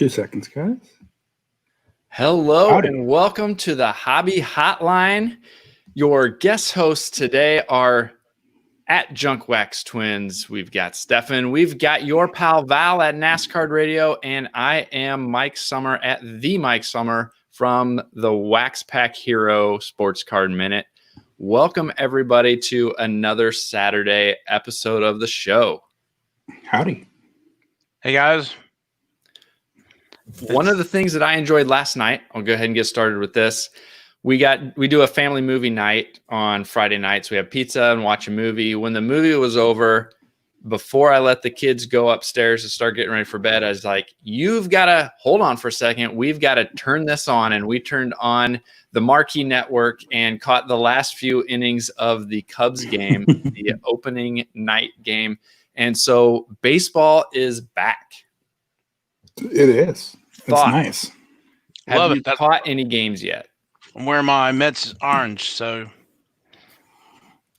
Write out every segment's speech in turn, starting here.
2 seconds, guys. Hello Howdy. and welcome to the Hobby Hotline. Your guest hosts today are at Junk Wax Twins. We've got Stephan. We've got your pal Val at NASCAR Radio, and I am Mike Sommer at the Mike Sommer from the Wax Pack Hero Sports Card Minute. Welcome everybody to another Saturday episode of the show. Howdy. Hey guys. One of the things that I enjoyed last night, I'll go ahead and get started with this. We do a family movie night on Friday nights. We have pizza and watch a movie. When the movie was over, before I let the kids go upstairs to start getting ready for bed, I was like, you've got to hold on for a second. We've got to turn this on. And we turned on the Marquee Network and caught the last few innings of the Cubs game, the opening night game. And so baseball is back. It is. It's nice. Have you caught any games yet? I'm wearing my Mets orange, so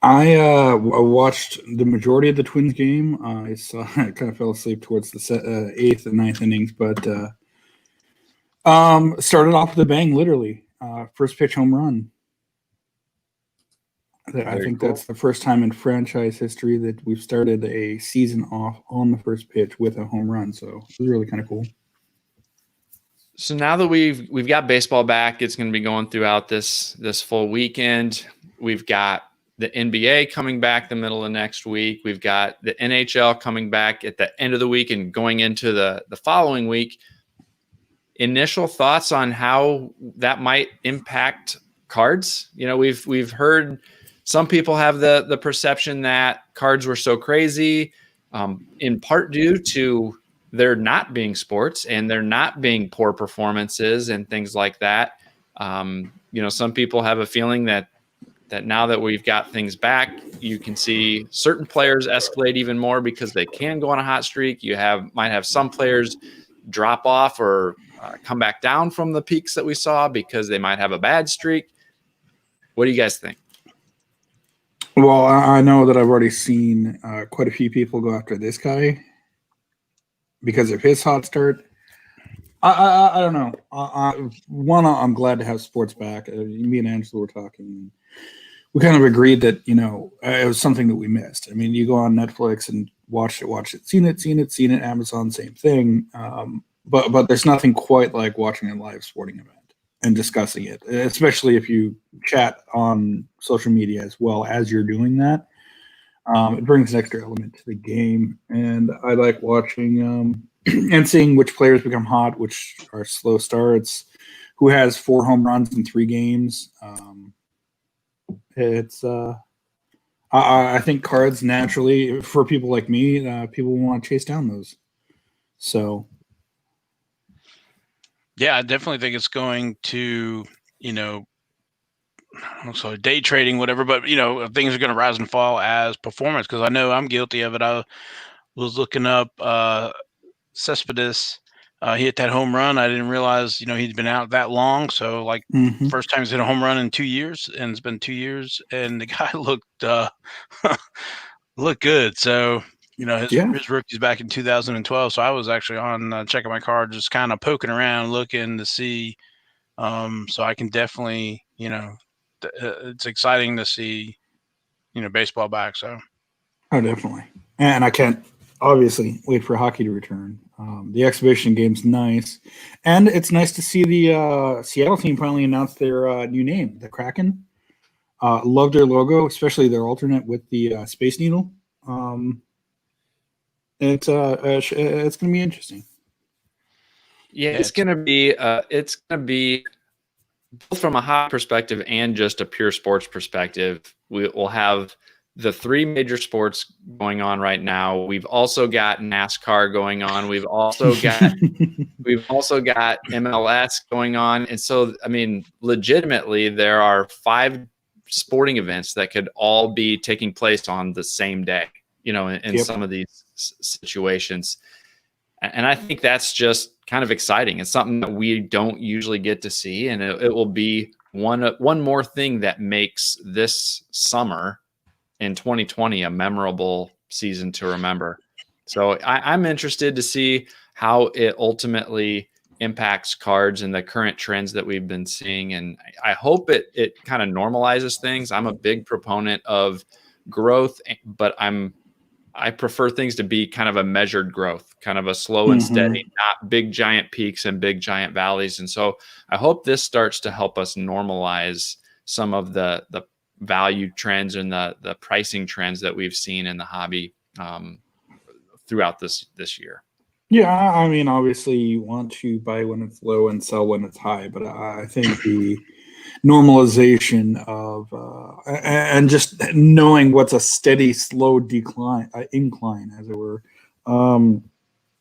I watched the majority of the Twins game. I kind of fell asleep towards the 8th and 9th innings, but started off with a bang, literally. First pitch home run. I think that's the first time in franchise history that we've started a season off on the first pitch with a home run. So it was really kind of cool. So now that we've got baseball back, it's going to be going throughout this full weekend. We've got the NBA coming back the middle of next week. We've got the NHL coming back at the end of the week and going into the following week. Initial thoughts on how that might impact cards? You know, we've heard some people have the perception that cards were so crazy, in part due to there not being sports and there not being poor performances and things like that. Some people have a feeling that now that we've got things back, you can see certain players escalate even more because they can go on a hot streak. You might have some players drop off or come back down from the peaks that we saw because they might have a bad streak. What do you guys think? Well, I know that I've already seen quite a few people go after this guy because of his hot start. I don't know. I'm glad to have sports back. Me and Angela were talking. We kind of agreed that, it was something that we missed. I mean, you go on Netflix and watch it. Seen it. Amazon, same thing. But there's nothing quite like watching a live sporting event and discussing it, especially if you chat on social media as well as you're doing that. It brings an extra element to the game, and I like watching and seeing which players become hot, which are slow starts, who has 4 home runs in 3 games. I think cards naturally, for people like me, people want to chase down those. So, yeah, I definitely think it's going to, so day trading, whatever, but things are going to rise and fall as performance, because I know I'm guilty of it. I was looking up Cespedes. He hit that home run. I didn't realize, he'd been out that long. So first time he's hit a home run in 2 years, and it's been 2 years, and the guy looked good. So, his rookie's back in 2012. So I was actually on checking my card, just kind of poking around, looking to see. So I can definitely, it's exciting to see, baseball back. So. Oh, definitely. And I can't obviously wait for hockey to return. The exhibition game's nice. And it's nice to see the Seattle team finally announce their new name, the Kraken. Love their logo, especially their alternate with the Space Needle. It's going to be interesting. Yeah, it's going to be both from a hot perspective and just a pure sports perspective. We'll have the 3 major sports going on right now. We've also got NASCAR going on. We've also got MLS going on. And so, I mean, legitimately, there are 5 sporting events that could all be taking place on the same day, in some of these situations. And I think that's just kind of exciting. It's something that we don't usually get to see. And it will be one more thing that makes this summer in 2020 a memorable season to remember. So I'm interested to see how it ultimately impacts cards and the current trends that we've been seeing. And I hope it kind of normalizes things. I'm a big proponent of growth, but I prefer things to be kind of a measured growth, kind of a slow and steady, not big giant peaks and big giant valleys. And so I hope this starts to help us normalize some of the value trends and the pricing trends that we've seen in the hobby throughout this year. Yeah, I mean, obviously you want to buy when it's low and sell when it's high, but I think the normalization of and just knowing what's a steady, slow incline, as it were.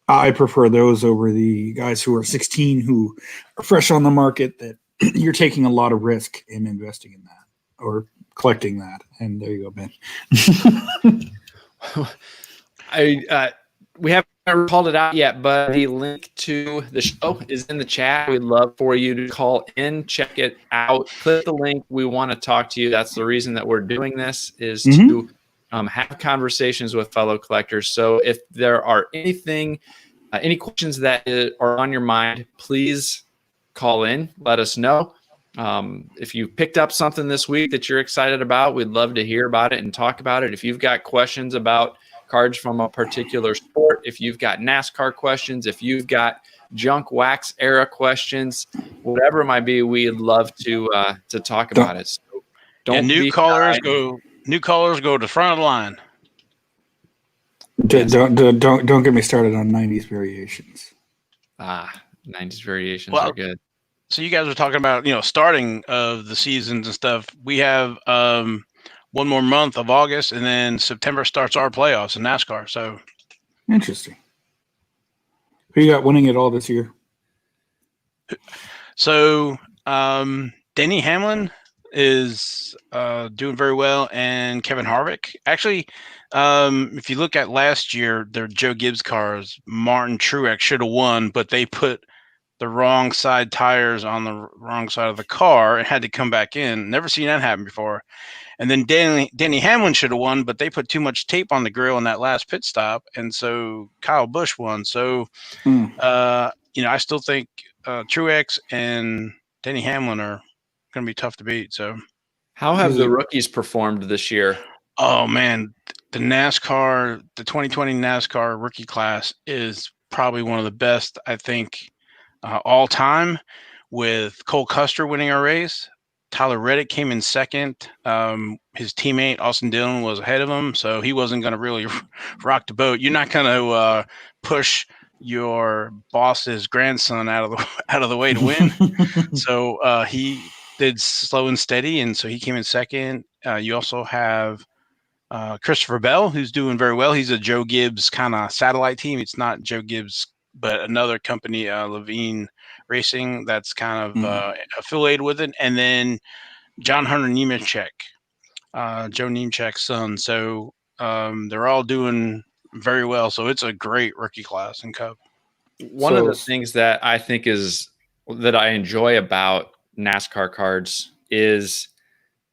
I prefer those over the guys who are 16 who are fresh on the market. That you're taking a lot of risk in investing in that or collecting that. And there you go, Ben. We haven't called it out yet, but the link to the show is in the chat. We'd love for you to call in, check it out, click the link. We want to talk to you. That's the reason that we're doing this, is to have conversations with fellow collectors. So if there are any questions that are on your mind, please call in, let us know. If you picked up something this week that you're excited about, we'd love to hear about it and talk about it. If you've got questions about cards from a particular sport, if you've got NASCAR questions, if you've got junk wax era questions, whatever it might be, we'd love to talk about it. So new callers go to the front of the line. Don't get me started on 90s variations. 90s variations are good. So you guys were talking about, starting of the seasons and stuff. We have one more month of August, and then September starts our playoffs in NASCAR. So interesting. Who you got winning it all this year? So Denny Hamlin is doing very well, and Kevin Harvick. Actually, if you look at last year, their Joe Gibbs cars, Martin Truex should have won, but they put the wrong side tires on the wrong side of the car and had to come back in. Never seen that happen before. And then Denny Hamlin should have won, but they put too much tape on the grill in that last pit stop, and so Kyle Busch won. So, I still think Truex and Denny Hamlin are going to be tough to beat. So, how have the rookies performed this year? Oh man, the 2020 NASCAR rookie class is probably one of the best, I think, all time, with Cole Custer winning our race. Tyler Reddick came in second. His teammate Austin Dillon was ahead of him, so he wasn't going to really rock the boat. You're not going to push your boss's grandson out of the way to win. So he did slow and steady, and so he came in second. You also have Christopher Bell, who's doing very well. He's a Joe Gibbs kind of satellite team. It's not Joe Gibbs, but another company, Levine Racing, that's kind of affiliated with it. And then John Hunter Nemechek, Joe Nemechek's son. So they're all doing very well. So it's a great rookie class in Cup. One of the things that I think that I enjoy about NASCAR cards is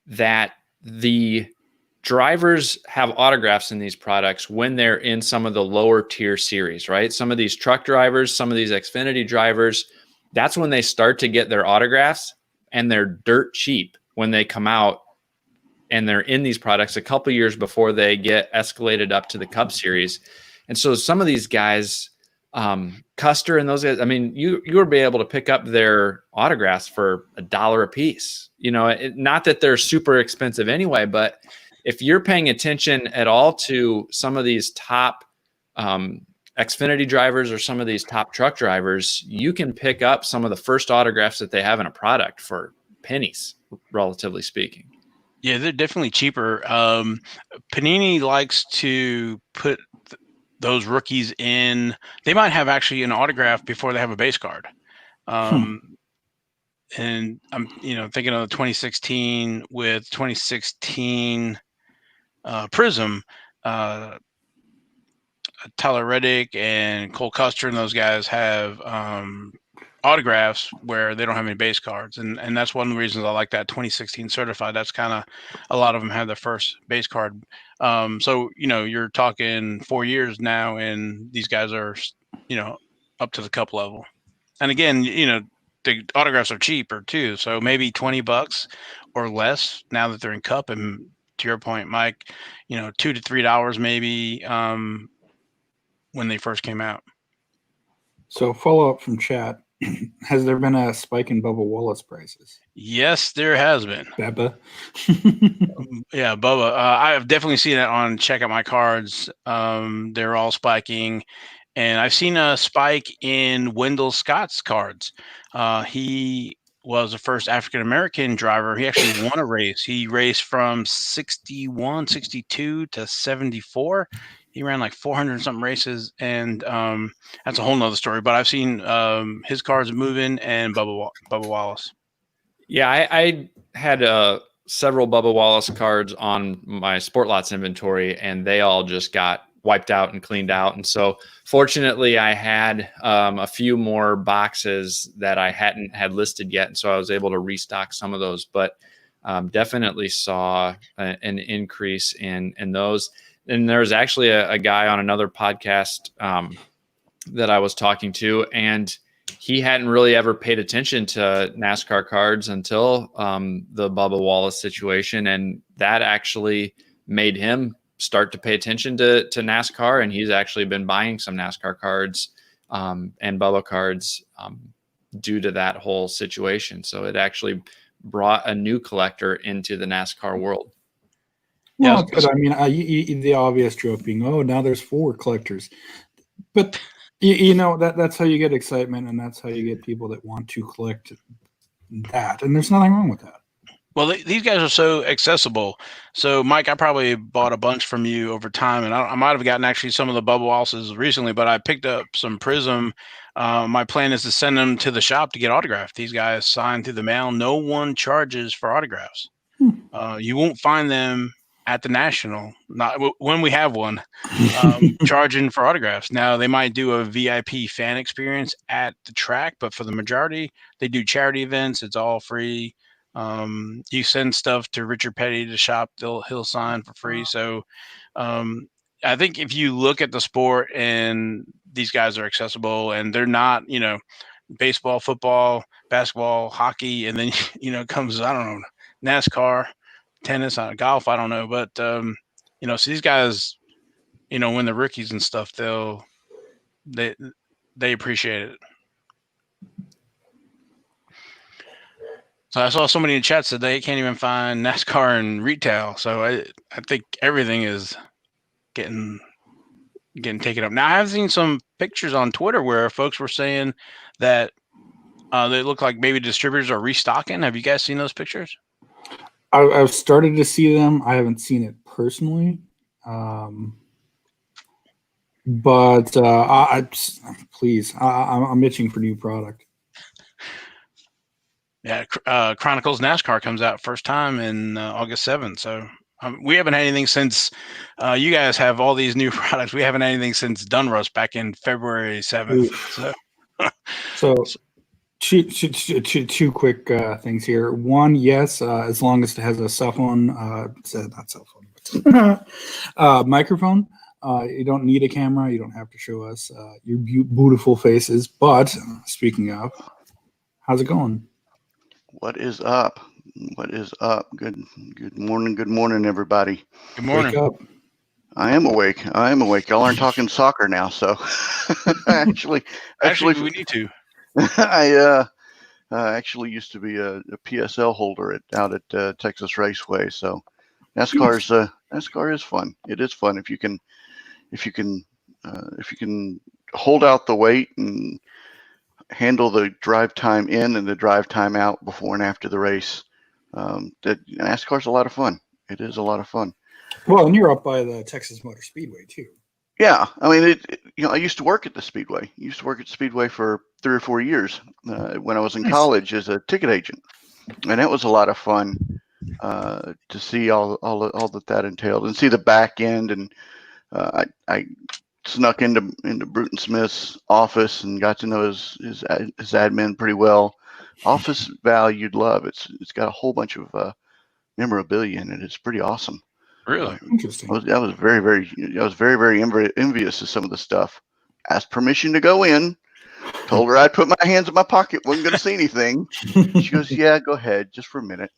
that the drivers have autographs in these products when they're in some of the lower tier series, right? Some of these truck drivers, some of these Xfinity drivers, that's when they start to get their autographs, and they're dirt cheap when they come out and they're in these products a couple years before they get escalated up to the Cup Series. And so some of these guys, Custer and those guys, I mean, you would be able to pick up their autographs for $1 a piece. Not that they're super expensive anyway, but if you're paying attention at all to some of these top Xfinity drivers or some of these top truck drivers, you can pick up some of the first autographs that they have in a product for pennies, relatively speaking. Yeah, they're definitely cheaper. Panini likes to put those rookies in. They might have actually an autograph before they have a base card. And I'm thinking of the 2016 with 2016 Prism. Tyler Reddick and Cole Custer and those guys have autographs where they don't have any base cards. And that's one of the reasons I like that 2016 certified. That's kind of, a lot of them have their first base card. So, you're talking 4 years now, and these guys are, up to the Cup level. And again, the autographs are cheaper too. So maybe $20 or less now that they're in cup. And to your point, Mike, $2 to $3 maybe when they first came out. So follow up from chat. Has there been a spike in Bubba Wallace prices? Yes, there has been. Bubba. Yeah, Bubba. I have definitely seen it on Check Out My Cards. They're all spiking. And I've seen a spike in Wendell Scott's cards. He was the first African-American driver. He actually won a race. He raced from 61, 62 to 74. He ran like 400 something races. And that's a whole nother story. But I've seen his cards moving and Bubba Wallace. Yeah, I had several Bubba Wallace cards on my Sport Lots inventory, and they all just got wiped out and cleaned out. And so fortunately I had a few more boxes that I hadn't had listed yet. And so I was able to restock some of those, but definitely saw an increase in those. And there's actually a guy on another podcast that I was talking to, and he hadn't really ever paid attention to NASCAR cards until the Bubba Wallace situation. And that actually made him start to pay attention to NASCAR. And he's actually been buying some NASCAR cards and Bubba cards due to that whole situation. So it actually brought a new collector into the NASCAR world. Well, but I mean, the obvious joke being, oh, now there's 4 collectors. But that's how you get excitement, and that's how you get people that want to collect that. And there's nothing wrong with that. Well, these guys are so accessible. So, Mike, I probably bought a bunch from you over time, and I might have gotten actually some of the Bubba Wallaces recently, but I picked up some Prism. My plan is to send them to the shop to get autographed. These guys sign through the mail. No one charges for autographs. You won't find them at the National, not when we have one, charging for autographs. Now, they might do a VIP fan experience at the track, but for the majority, they do charity events. It's all free. You send stuff to Richard Petty to shop, he'll sign for free. So I think if you look at the sport, and these guys are accessible, and they're not, baseball, football, basketball, hockey, and then comes, I don't know, NASCAR, tennis, golf, I don't know, but so these guys, when they're rookies and stuff, they appreciate it. So I saw somebody in chat said they can't even find NASCAR in retail. So I think everything is getting taken up. Now, I have seen some pictures on Twitter where folks were saying that they look like maybe distributors are restocking. Have you guys seen those pictures? I've started to see them. I haven't seen it personally. But please, I'm itching for new product. Yeah, Chronicles NASCAR comes out first time in August 7th. So we haven't had anything since you guys have all these new products. We haven't had anything since Dunruss back in February 7th. So two quick things here. One, yes, as long as it has a cell phone, not cell phone, microphone. You don't need a camera. You don't have to show us your beautiful faces. But speaking of, how's it going? What is up? What is up? Good morning, everybody. Good morning. Wake up. I am awake. Y'all aren't talking soccer now, so actually, we need to. I actually used to be a PSL holder out at Texas Raceway, so NASCAR is fun. It is fun if you can hold out the wait and handle the drive time in and the drive time out before and after the race. NASCAR's a lot of fun. It is a lot of fun. Well, and you're up by the Texas Motor Speedway too. Yeah, I mean, I used to work at the Speedway. I used to work at Speedway for 3 or 4 years when I was in college as a ticket agent, and that was a lot of fun to see all that entailed, and see the back end. And I snuck into Bruton Smith's office and got to know his admin pretty well. Office Val, you'd love. It's got a whole bunch of memorabilia in it. It's pretty awesome. Really interesting. I was very, very envious of some of the stuff. Asked permission to go in, Told her I'd put my hands in my pocket, wasn't going to see anything. She goes, "Yeah, go ahead, just for a minute."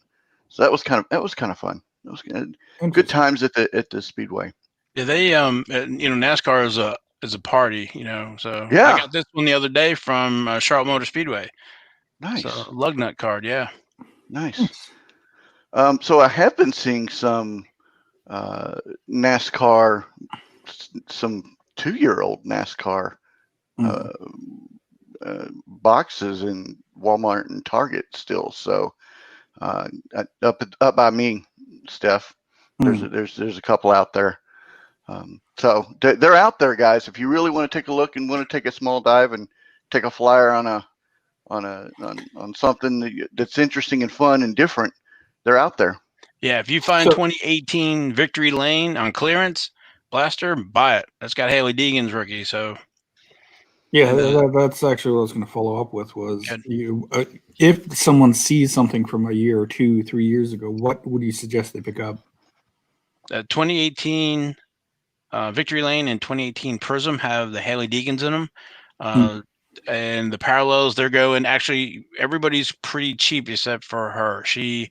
So that was kind of fun. It was good times at the Speedway. Yeah, they NASCAR is a party, So I Yeah. got this one the other day from Charlotte Motor Speedway. Nice. So lug nut card, yeah. Nice. So I have been seeing some NASCAR, some 2-year-old NASCAR boxes in Walmart and Target still. So up by me, Steph, there's a couple out there. So they're out there, guys. If you really want to take a look and want to take a small dive and take a flyer on something that's interesting and fun and different, they're out there. Yeah, if you find 2018 Victory Lane on clearance, Blaster, buy it. That's got Haley Deegan's rookie. So yeah, that's actually what I was going to follow up with was if someone sees something from a year or 2, 3 years ago, what would you suggest they pick up? 2018 Victory Lane and 2018 Prism have the Haley Deegans in them. And the parallels they're going, actually everybody's pretty cheap except for her. She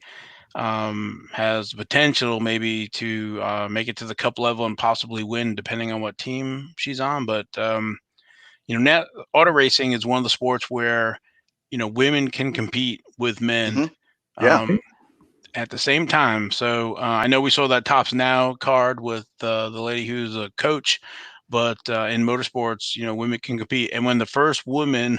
has potential maybe to make it to the cup level and possibly win depending on what team she's on. But now auto racing is one of the sports where women can compete with men. At the same time. So I know we saw that Tops Now card with the lady who's a coach, but in motorsports, women can compete. And when the first woman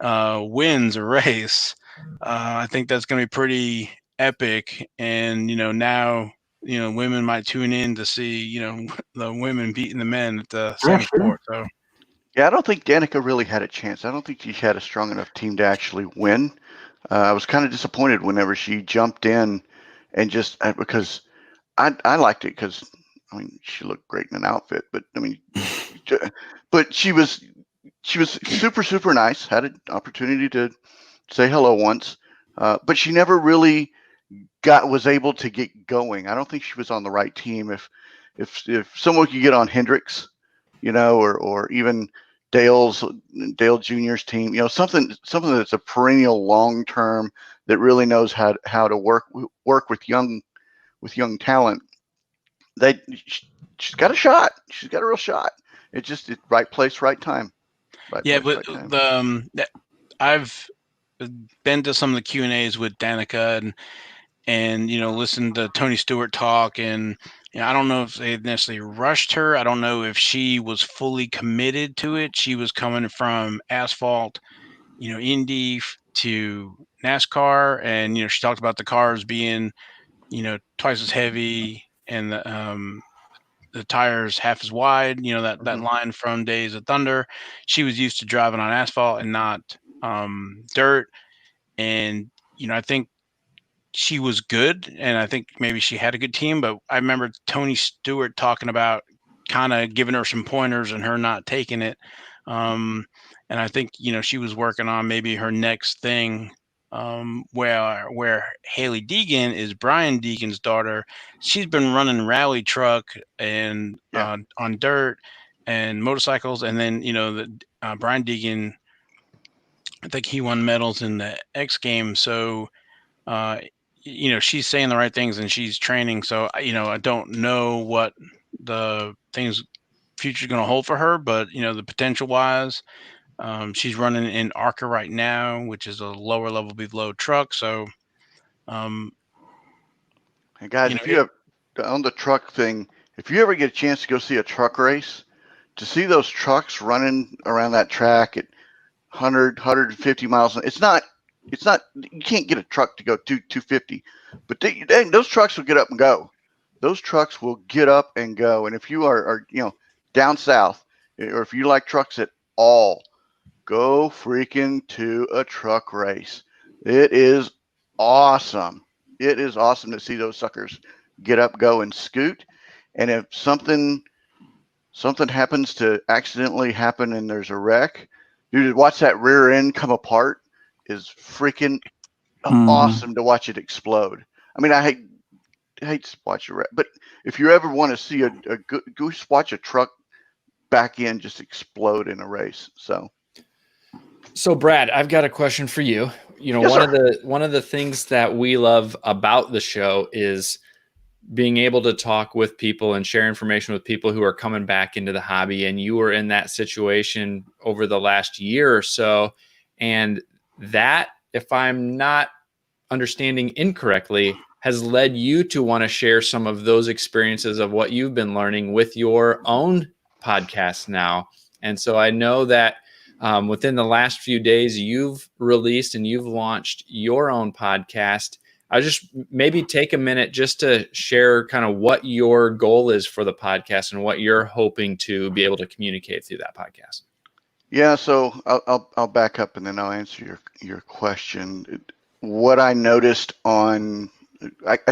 wins a race, I think that's going to be pretty epic. And, now, women might tune in to see, the women beating the men at the same sport. So. Yeah, I don't think Danica really had a chance. I don't think she had a strong enough team to actually win. I was kind of disappointed whenever she jumped in and just because I liked it because, she looked great in an outfit, but but she was super, super nice, had an opportunity to say hello once, but she never really was able to get going. I don't think she was on the right team. If someone could get on Hendricks, or even Dale Jr.'s team, something that's a perennial long term that really knows how to work with young talent. She's got a shot. She's got a real shot. It's just right place, right time. But I've been to some of the Q&As with Danica and listened to Tony Stewart talk, and I don't know if they necessarily rushed her. I don't know if she was fully committed to it. She was coming from asphalt, Indy to NASCAR, and she talked about the cars being twice as heavy and the tires half as wide, that line from Days of Thunder. She was used to driving on asphalt and not dirt. And, I think she was good. And I think maybe she had a good team, but I remember Tony Stewart talking about kind of giving her some pointers and her not taking it. And I think, she was working on maybe her next thing. Where Haley Deegan is Brian Deegan's daughter. She's been running rally truck and on dirt and motorcycles, and then Brian Deegan, I think he won medals in the X Games. So she's saying the right things and she's training. So I don't know what the future is going to hold for her, but the potential wise. She's running in ARCA right now, which is a lower level below truck. So, hey guys, if you have on the truck thing, if you ever get a chance to go see a truck race, to see those trucks running around that track at 100, 150 miles, it's not. You can't get a truck to go 250, but those trucks will get up and go. Those trucks will get up and go. And if you are down south, or if you like trucks at all, go freaking to a truck race. It is awesome. It is awesome to see those suckers get up, go, and scoot. And if something happens to accidentally happen and there's a wreck, dude, watch that rear end come apart is freaking awesome to watch it explode. I hate to watch a wreck, but if you ever want to see a good, go watch a truck back end just explode in a race. So So Brad, I've got a question for you. You know, Yes, one of the things that we love about the show is being able to talk with people and share information with people who are coming back into the hobby. And you were in that situation over the last year or so. And that, if I'm not understanding incorrectly, has led you to want to share some of those experiences of what you've been learning with your own podcast now. And so I know that within the last few days, you've released and you've launched your own podcast. I just maybe take a minute just to share kind of what your goal is for the podcast and what you're hoping to be able to communicate through that podcast. Yeah, so I'll back up and then I'll answer your question. What I noticed I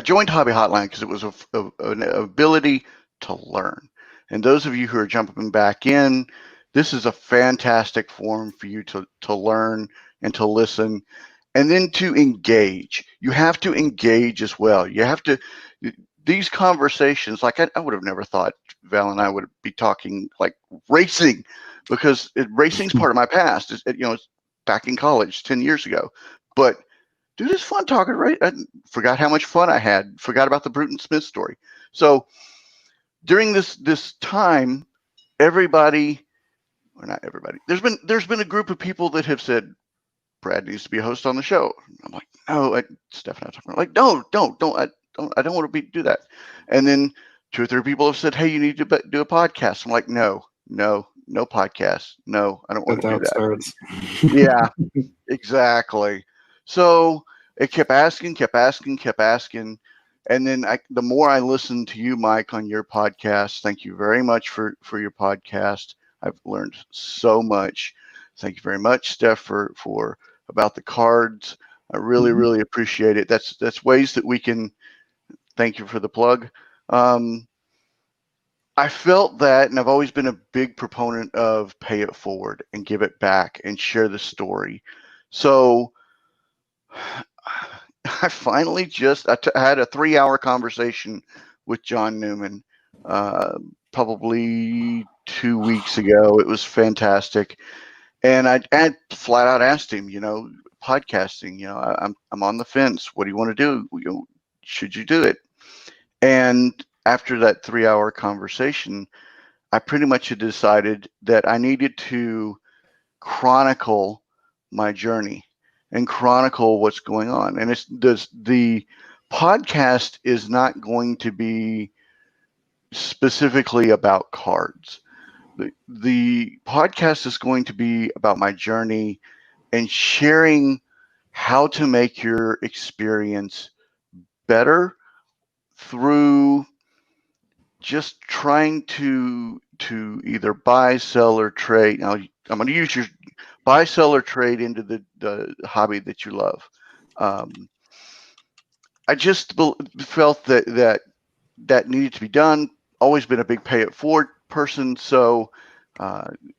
joined Hobby Hotline because it was an ability to learn. And those of you who are jumping back in, this is a fantastic forum for you to learn and to listen and then to engage. You have to engage as well. You have to, these conversations, like I would have never thought Val and I would be talking like racing, because racing's part of my past. It's back in college 10 years ago. But dude, it's fun talking, right? I forgot how much fun I had. Forgot about the Bruton Smith story. So during this time, everybody, or not everybody, there's been a group of people that have said Brad needs to be a host on the show. I'm like, no, Stephan, I'm talking like, don't, I don't want to do that. And then 2 or 3 people have said, hey, you need to do a podcast. I'm like, no podcast. No, I don't want to do that. Starts. Yeah, exactly. So it kept asking. And then the more I listened to you, Mike, on your podcast, thank you very much for your podcast. I've learned so much. Thank you very much, Steph, for about the cards. I really, really appreciate it. That's ways that we can, thank you for the plug. I felt that, and I've always been a big proponent of pay it forward and give it back and share the story. So I finally I had a 3-hour conversation with John Newman, probably 2 weeks ago. It was fantastic. And I flat out asked him, podcasting, I'm on the fence. What do you want to do? Should you do it? And after that 3-hour conversation, I pretty much had decided that I needed to chronicle my journey and chronicle what's going on. And the podcast is not going to be specifically about cards. The podcast is going to be about my journey and sharing how to make your experience better through just trying to either buy, sell, or trade. Now, I'm going to use your buy, sell, or trade into the hobby that you love. I just felt that needed to be done. Always been a big pay it forward person. So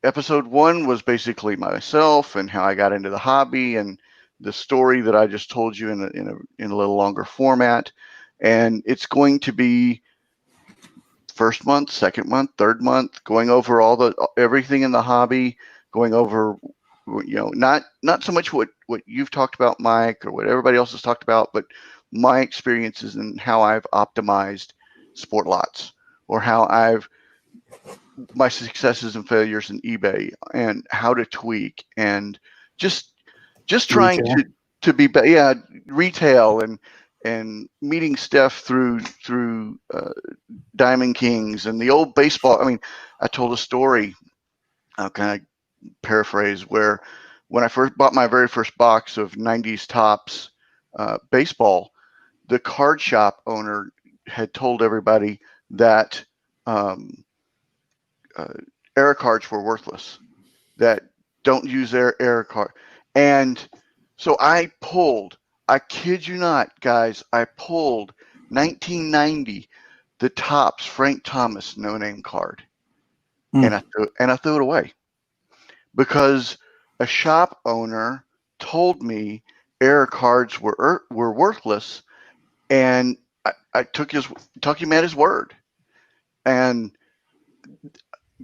episode 1 was basically myself and how I got into the hobby and the story that I just told you in a little longer format. And it's going to be first month, second month, third month, going over everything in the hobby, going over, not so much what you've talked about, Mike, or what everybody else has talked about, but my experiences and how I've optimized sport lots, or how my successes and failures in eBay, and how to tweak, and just trying to be retail, and meeting Steph through Diamond Kings and the old baseball. I mean, I told a story, I'll kind of paraphrase, where when I first bought my very first box of 90s Topps baseball, the card shop owner had told everybody that error cards were worthless, that don't use error card. And so I kid you not, guys, I pulled 1990, the Topps Frank Thomas no-name card, and I threw it away because a shop owner told me error cards were worthless, and I took him at his word. And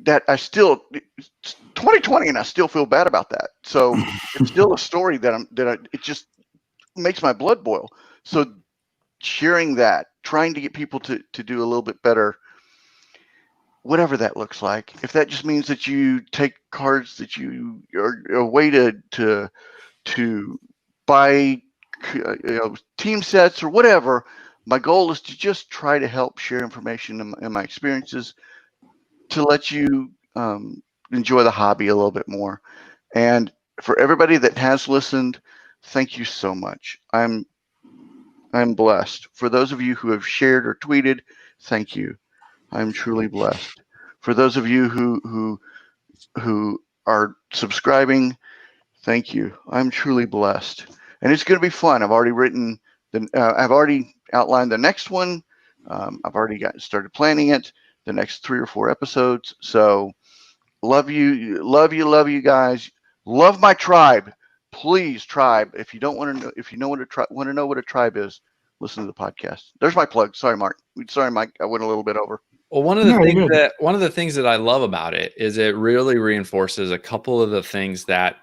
that I still, it's 2020 and I still feel bad about that. So it's still a story it just makes my blood boil. So sharing that, trying to get people to do a little bit better, whatever that looks like. If that just means that you take cards that you are a way to buy team sets or whatever, my goal is to just try to help share information and my experiences to let you enjoy the hobby a little bit more. And for everybody that has listened, thank you so much. I'm blessed. For those of you who have shared or tweeted, thank you. I'm truly blessed. For those of you who are subscribing, thank you. I'm truly blessed. And it's going to be fun. I've already outlined the next one. I've already started planning it, the next 3 or 4 episodes. So love you guys. Love my tribe. Please, tribe. If you don't want to know, if you know want to know what a tribe is, listen to the podcast. There's my plug. Sorry, Mark. Sorry, Mike. I went a little bit over. Well, one of the things that I love about it is it really reinforces a couple of the things that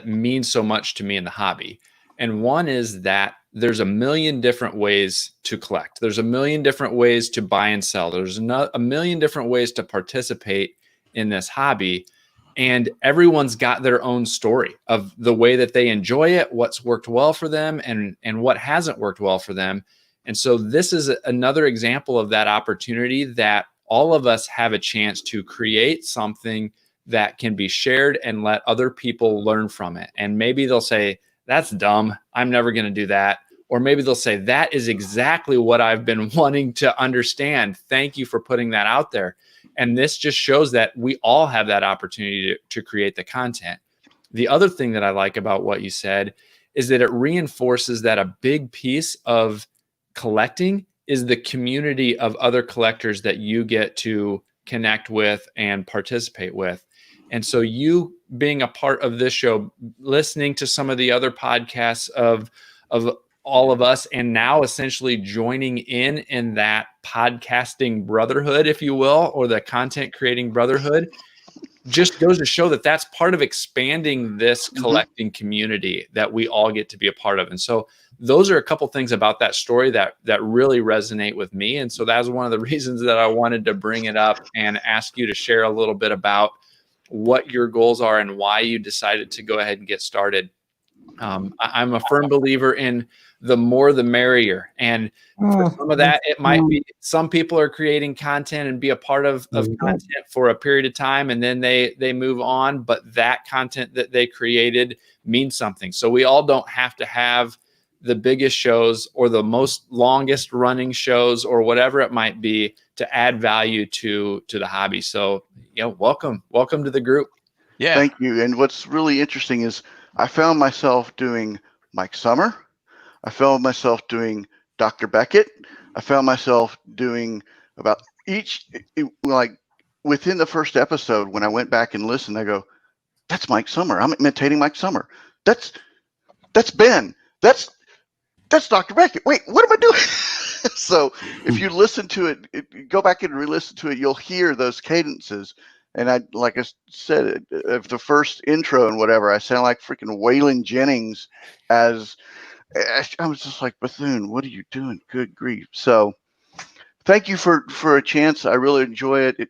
mean so much to me in the hobby. And one is that there's a million different ways to collect. There's a million different ways to buy and sell. There's a million different ways to participate in this hobby. And everyone's got their own story of the way that they enjoy it, what's worked well for them, and what hasn't worked well for them. And so this is another example of that opportunity that all of us have a chance to create something that can be shared and let other people learn from it. And maybe they'll say, that's dumb, I'm never going to do that. Or maybe they'll say, that is exactly what I've been wanting to understand. Thank you for putting that out there. And this just shows that we all have that opportunity to create the content. The other thing that I like about what you said is that it reinforces that a big piece of collecting is the community of other collectors that you get to connect with and participate with. And so you being a part of this show, listening to some of the other podcasts of all of us, and now essentially joining in that podcasting brotherhood, if you will, or the content creating brotherhood, just goes to show that that's part of expanding this collecting community that we all get to be a part of. And so those are a couple things about that story that really resonate with me. And so that's one of the reasons that I wanted to bring it up and ask you to share a little bit about what your goals are and why you decided to go ahead and get started. I'm a firm believer in the more the merrier. And for some of that, it might be some people are creating content and be a part of content for a period of time, and then they move on. But that content that they created means something. So we all don't have to have the biggest shows or the most longest running shows or whatever it might be to add value to the hobby. So, welcome to the group. Yeah. Thank you. And what's really interesting is I found myself doing Mike Sommer. I found myself doing Dr. Beckett. I found myself doing about within the first episode, when I went back and listened, I go, that's Mike Sommer. I'm imitating Mike Sommer. That's Ben. That's Dr. Beckett. Wait, what am I doing? So if you listen to it, go back and re-listen to it, you'll hear those cadences. And like I said, of the first intro and whatever, I sound like freaking Waylon Jennings as I was just like, Bethune, what are you doing? Good grief. So thank you for a chance. I really enjoy it.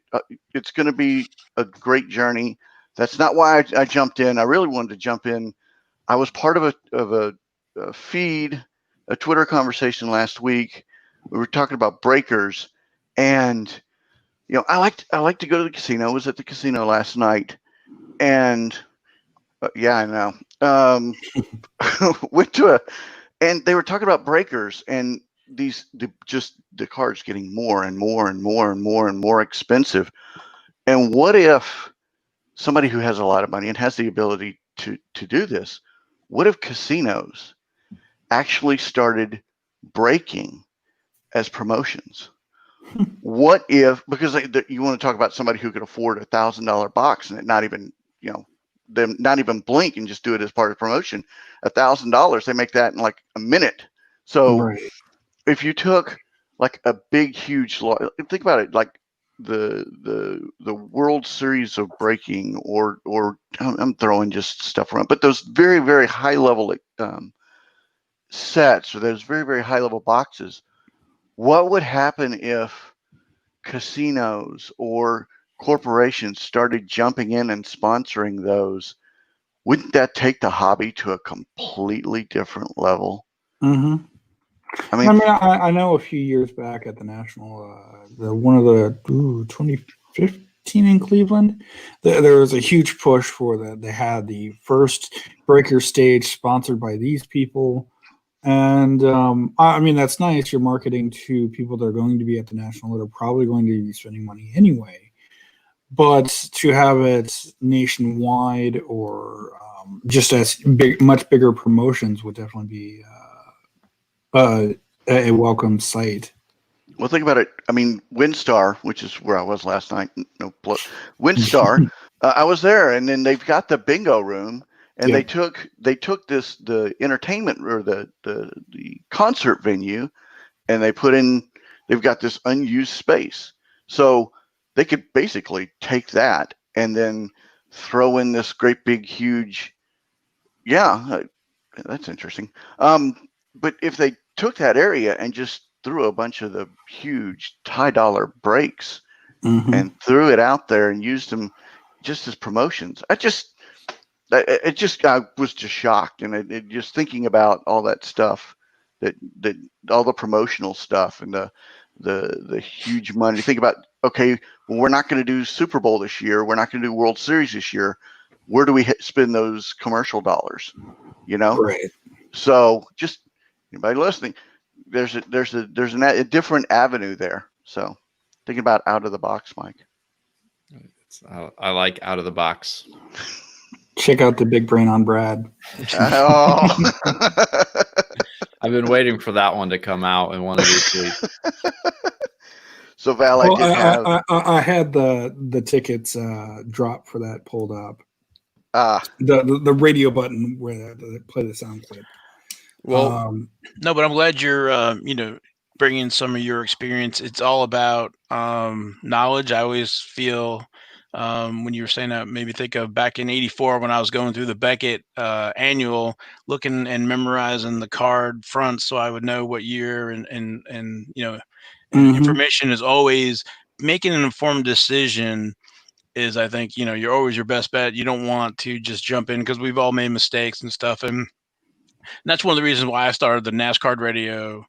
It's going to be a great journey. That's not why I jumped in. I really wanted to jump in. I was part of a feed, a Twitter conversation last week. We were talking about breakers, and I like to go to the casino. I was at the casino last night, and yeah, I know. And they were talking about breakers and the cards getting more and more and more and more and more expensive. And what if somebody who has a lot of money and has the ability to do this, what if casinos actually started breaking as promotions? What if, because you want to talk about somebody who could afford $1,000 box and it not even, them not even blink and just do it as part of promotion, $1,000, they make that in like a minute. So if you took like a big, huge, think about it, like the World Series of breaking, or I'm throwing just stuff around, but those very, very high level sets, or those very, very high level boxes, what would happen if casinos or corporations started jumping in and sponsoring those? Wouldn't that take the hobby to a completely different level? Mm-hmm. I know a few years back at the National, one of the 2015 in Cleveland, there was a huge push for that. They had the first breaker stage sponsored by these people. And that's nice. You're marketing to people that are going to be at the National that are probably going to be spending money anyway. But to have it nationwide or just as much bigger promotions would definitely be a welcome sight. Well, think about it. I mean, WinStar, which is where I was last night. WinStar. I was there, and then they've got the bingo room, and they took the entertainment, or the concert venue, and they've got this unused space, so they could basically take that and then throw in this great big huge. Yeah, that's interesting. But if they took that area and just threw a bunch of the huge $10 breaks and threw it out there and used them just as promotions, I was just shocked, and just thinking about all that stuff, that all the promotional stuff and the huge money. Think about, okay, well, we're not going to do Super Bowl this year, we're not going to do World Series this year. Where do we spend those commercial dollars? Right. So just anybody listening, there's a different avenue there. So thinking about out of the box, Mike. I like out of the box. Check out the big brain on Brad. Oh. I've been waiting for that one to come out in one of these weeks. So Val, I had the tickets drop for that pulled up. The radio button where they play the sound clip. Well, no, but I'm glad you're bringing some of your experience. It's all about knowledge. I always feel when you were saying that, maybe think of back in '84 when I was going through the Beckett annual, looking and memorizing the card fronts so I would know what year, and information is always making an informed decision. Is, I think, you're always your best bet. You don't want to just jump in, because we've all made mistakes and stuff. And that's one of the reasons why I started the NASCAR Radio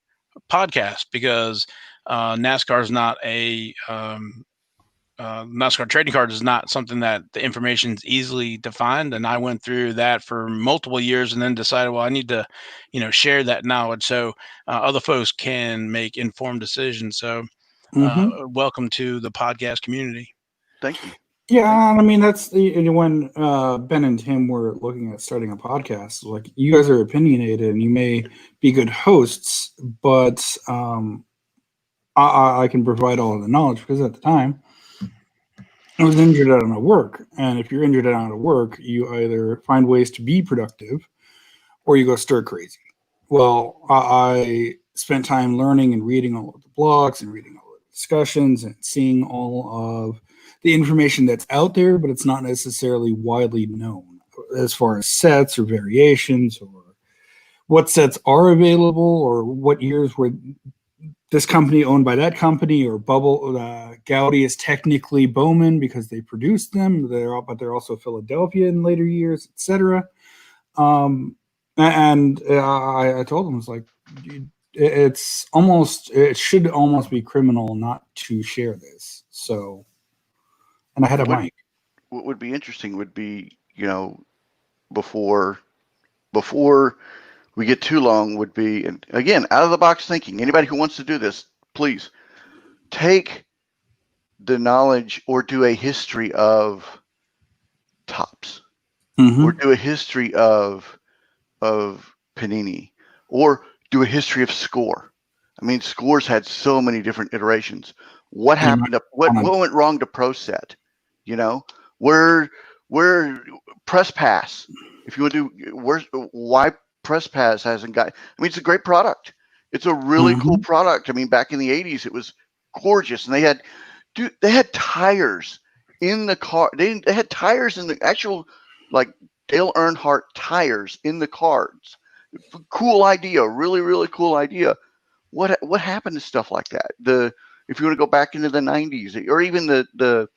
podcast, because NASCAR is not NASCAR trading card is not something that the information is easily defined. And I went through that for multiple years and then decided, well, I need to, share that knowledge so other folks can make informed decisions. So welcome to the podcast community. Thank you. Yeah, that's when Ben and Tim were looking at starting a podcast. Like, you guys are opinionated and you may be good hosts, but I can provide all of the knowledge, because at the time I was injured out of work, and if you're injured out of work, you either find ways to be productive or you go stir crazy. Well, I spent time learning and reading all of the blogs and reading all the discussions and seeing all of the information that's out there, but it's not necessarily widely known as far as sets or variations, or what sets are available, or what years were this company owned by that company, or Gaudi is technically Bowman because they produced them, but they're also Philadelphia in later years, etc. And I told them, it's like, it should almost be criminal not to share this. So. And I had a mic. What would be interesting would be, before we get too long, would be, and again, out of the box thinking. Anybody who wants to do this, please take the knowledge, or do a history of Topps, or do a history of Panini, or do a history of Score. Score's had so many different iterations. What happened? What went wrong to Pro Set? Where Press Pass, if you want to do, why Press Pass hasn't got, it's a great product. It's a really cool product. Back in the 80s, it was gorgeous, and they had Dude, they had tires in the car. They had tires in the actual, like, Dale Earnhardt tires in the cards. Cool idea. Really, really cool idea. What happened to stuff like that? If you want to go back into the 90s, or even the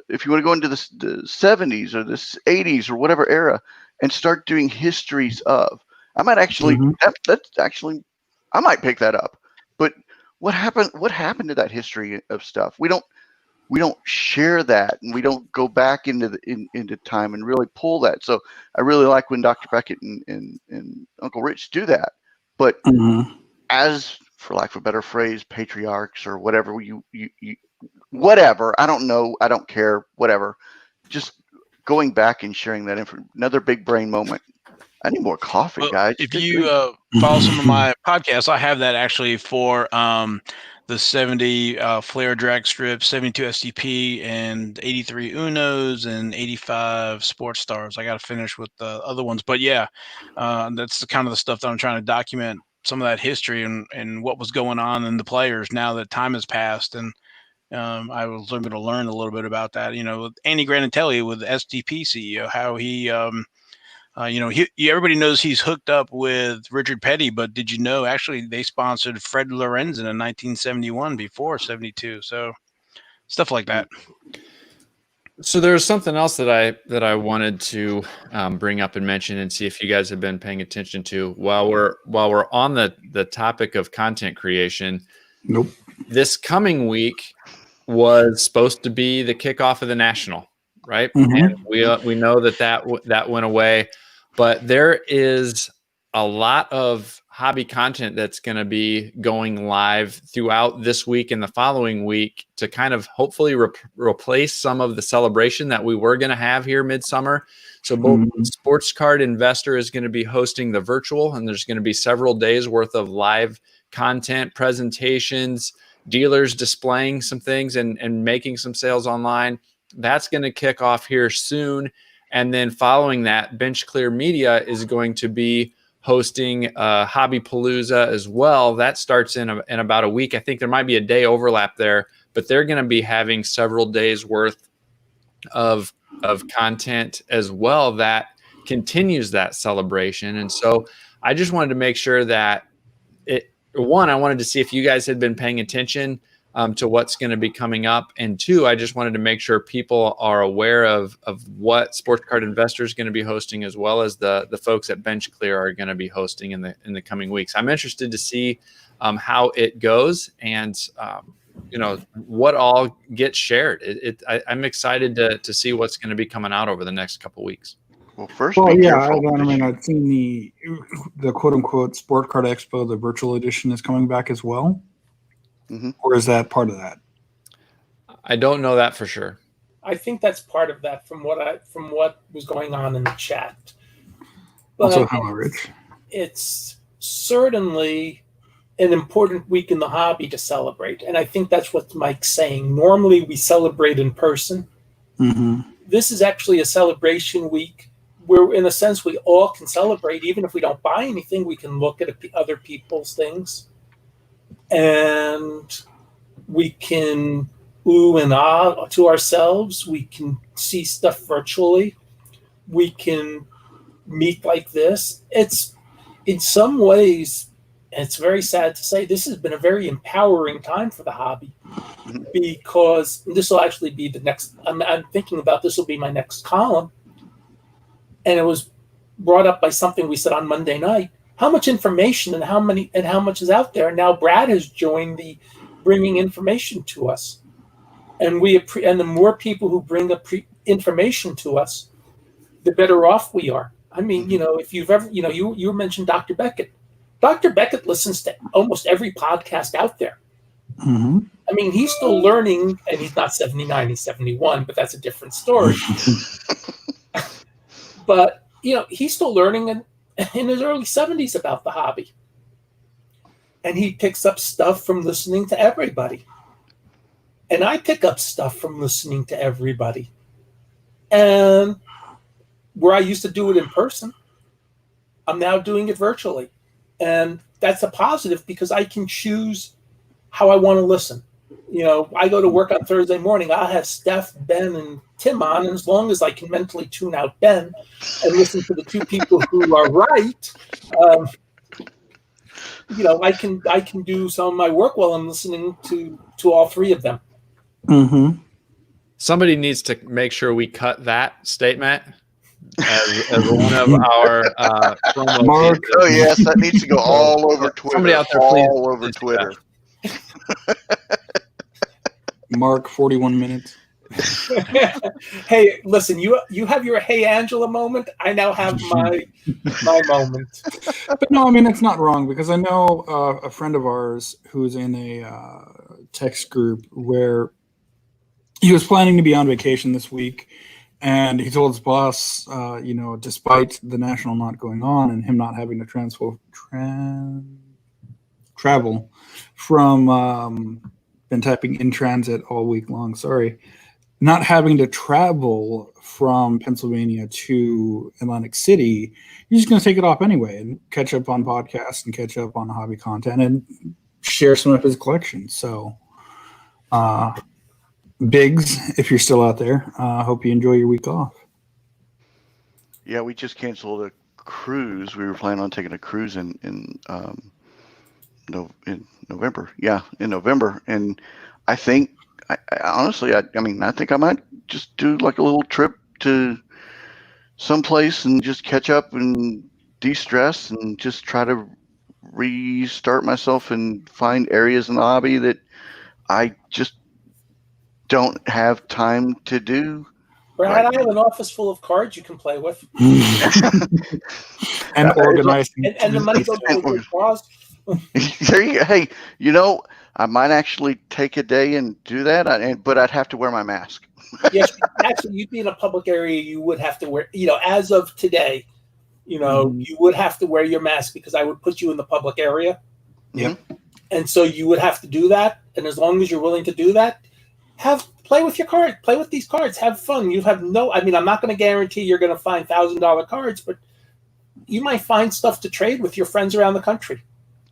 if you want to go into the 70s or the 80s or whatever era and start doing histories of, I might actually I might pick that up. But what happened to that history of stuff? We don't share that, and we don't go back into time and really pull that. So I really like when Dr. Beckett and Uncle Rich do that. But as, for lack of a better phrase, patriarchs or whatever you whatever, I don't know, I don't care, whatever, just going back and sharing that info. Another big brain moment. I need more coffee, guys. If you follow some of my podcasts, I have that actually for the 70 Flair drag strips, 72 STP, and 83 Unos, and 85 Sports Stars. I got to finish with the other ones. But yeah, that's the kind of the stuff that I'm trying to document, some of that history and what was going on in the players now that time has passed. And I was able to learn a little bit about that. With Andy Granatelli, with the STP CEO, how he everybody knows he's hooked up with Richard Petty, but did you know actually they sponsored Fred Lorenzen in 1971 before 72? So stuff like that. So there's something else that I wanted to bring up and mention and see if you guys have been paying attention to while we're on the topic of content creation. Nope. This coming week was supposed to be the kickoff of the National, right? And we know that went away. But there is a lot of hobby content that's going to be going live throughout this week and the following week to kind of hopefully replace some of the celebration that we were going to have here midsummer. So both Sports Card Investor is going to be hosting the virtual, and there's going to be several days worth of live content, presentations, dealers displaying some things and making some sales online. That's going to kick off here soon. And then following that, Bench Clear Media is going to be hosting Hobby Palooza as well. That starts in about a week. I think there might be a day overlap there, but they're going to be having several days worth of content as well that continues that celebration. And so I just wanted to make sure that I wanted to see if you guys had been paying attention to what's going to be coming up. And two, I just wanted to make sure people are aware of what Sports Card Investor is going to be hosting, as well as the folks at Bench Clear are going to be hosting in the coming weeks. I'm interested to see how it goes and what all gets shared. I'm excited to see what's going to be coming out over the next couple weeks. Well, first, I've seen the quote unquote Sport Card Expo, the virtual edition, is coming back as well. Or is that part of that? I don't know that for sure. I think that's part of that from what was going on in the chat. But Also, hello, Rich. It's certainly an important week in the hobby to celebrate, and I think that's what Mike's saying. Normally, we celebrate in person. This is actually a celebration week where, in a sense, we all can celebrate. Even if we don't buy anything, we can look at other people's things. And we can ooh and ah to ourselves. We can see stuff virtually. We can meet like this. It's, in some ways, and it's very sad to say, this has been a very empowering time for the hobby, because this will actually be the next. I'm thinking about this will be my next column, and it was brought up by something we said on Monday night. How much information and how much is out there? And now Brad has joined the bringing information to us, and the more people who bring up information to us, the better off we are. I mean, if you've ever, you mentioned Dr. Beckett. Dr. Beckett listens to almost every podcast out there. I mean, he's still learning, and he's not 79, he's 71, but that's a different story. But, he's still learning in his early 70s about the hobby. And he picks up stuff from listening to everybody. And I pick up stuff from listening to everybody. And where I used to do it in person, I'm now doing it virtually. And that's a positive, because I can choose how I want to listen. I go to work on Thursday morning. I'll have Steph, Ben, and Tim on, and as long as I can mentally tune out Ben and listen to the two people who are right, I can do some of my work while I'm listening to all three of them. Mm-hmm. Somebody needs to make sure we cut that statement as one of our promo Mark. pieces. Oh yes, that needs to go all over Twitter. Somebody out there, please. All over Twitter. Mark, 41 minutes. Hey, listen, you have your Hey Angela moment. I now have my moment. But no, I mean, it's not wrong, because I know a friend of ours who's in a text group where he was planning to be on vacation this week, and he told his boss, despite the national not going on and him not having to travel from been typing in transit all week long, not having to travel from Pennsylvania to Atlantic City, he's just going to take it off anyway and catch up on podcasts and catch up on hobby content and share some of his collection. So, Biggs, if you're still out there, hope you enjoy your week off. Yeah, we just canceled a cruise. We were planning on taking a cruise in November. Yeah, in November. And I think, I honestly, I think I might just do like a little trip to someplace and just catch up and de-stress and just try to restart myself and find areas in the hobby that I just don't have time to do. Brad, I have an office full of cards you can play with. And organize. And the money goes to your cause. There you go. Hey, I might actually take a day and do that, but I'd have to wear my mask. Yes, actually, you'd be in a public area. You would have to wear, as of today, you would have to wear your mask because I would put you in the public area. Yep. And so you would have to do that. And as long as you're willing to do that, play with your card, play with these cards, have fun. You have I'm not going to guarantee you're going to find $1,000 cards, but you might find stuff to trade with your friends around the country.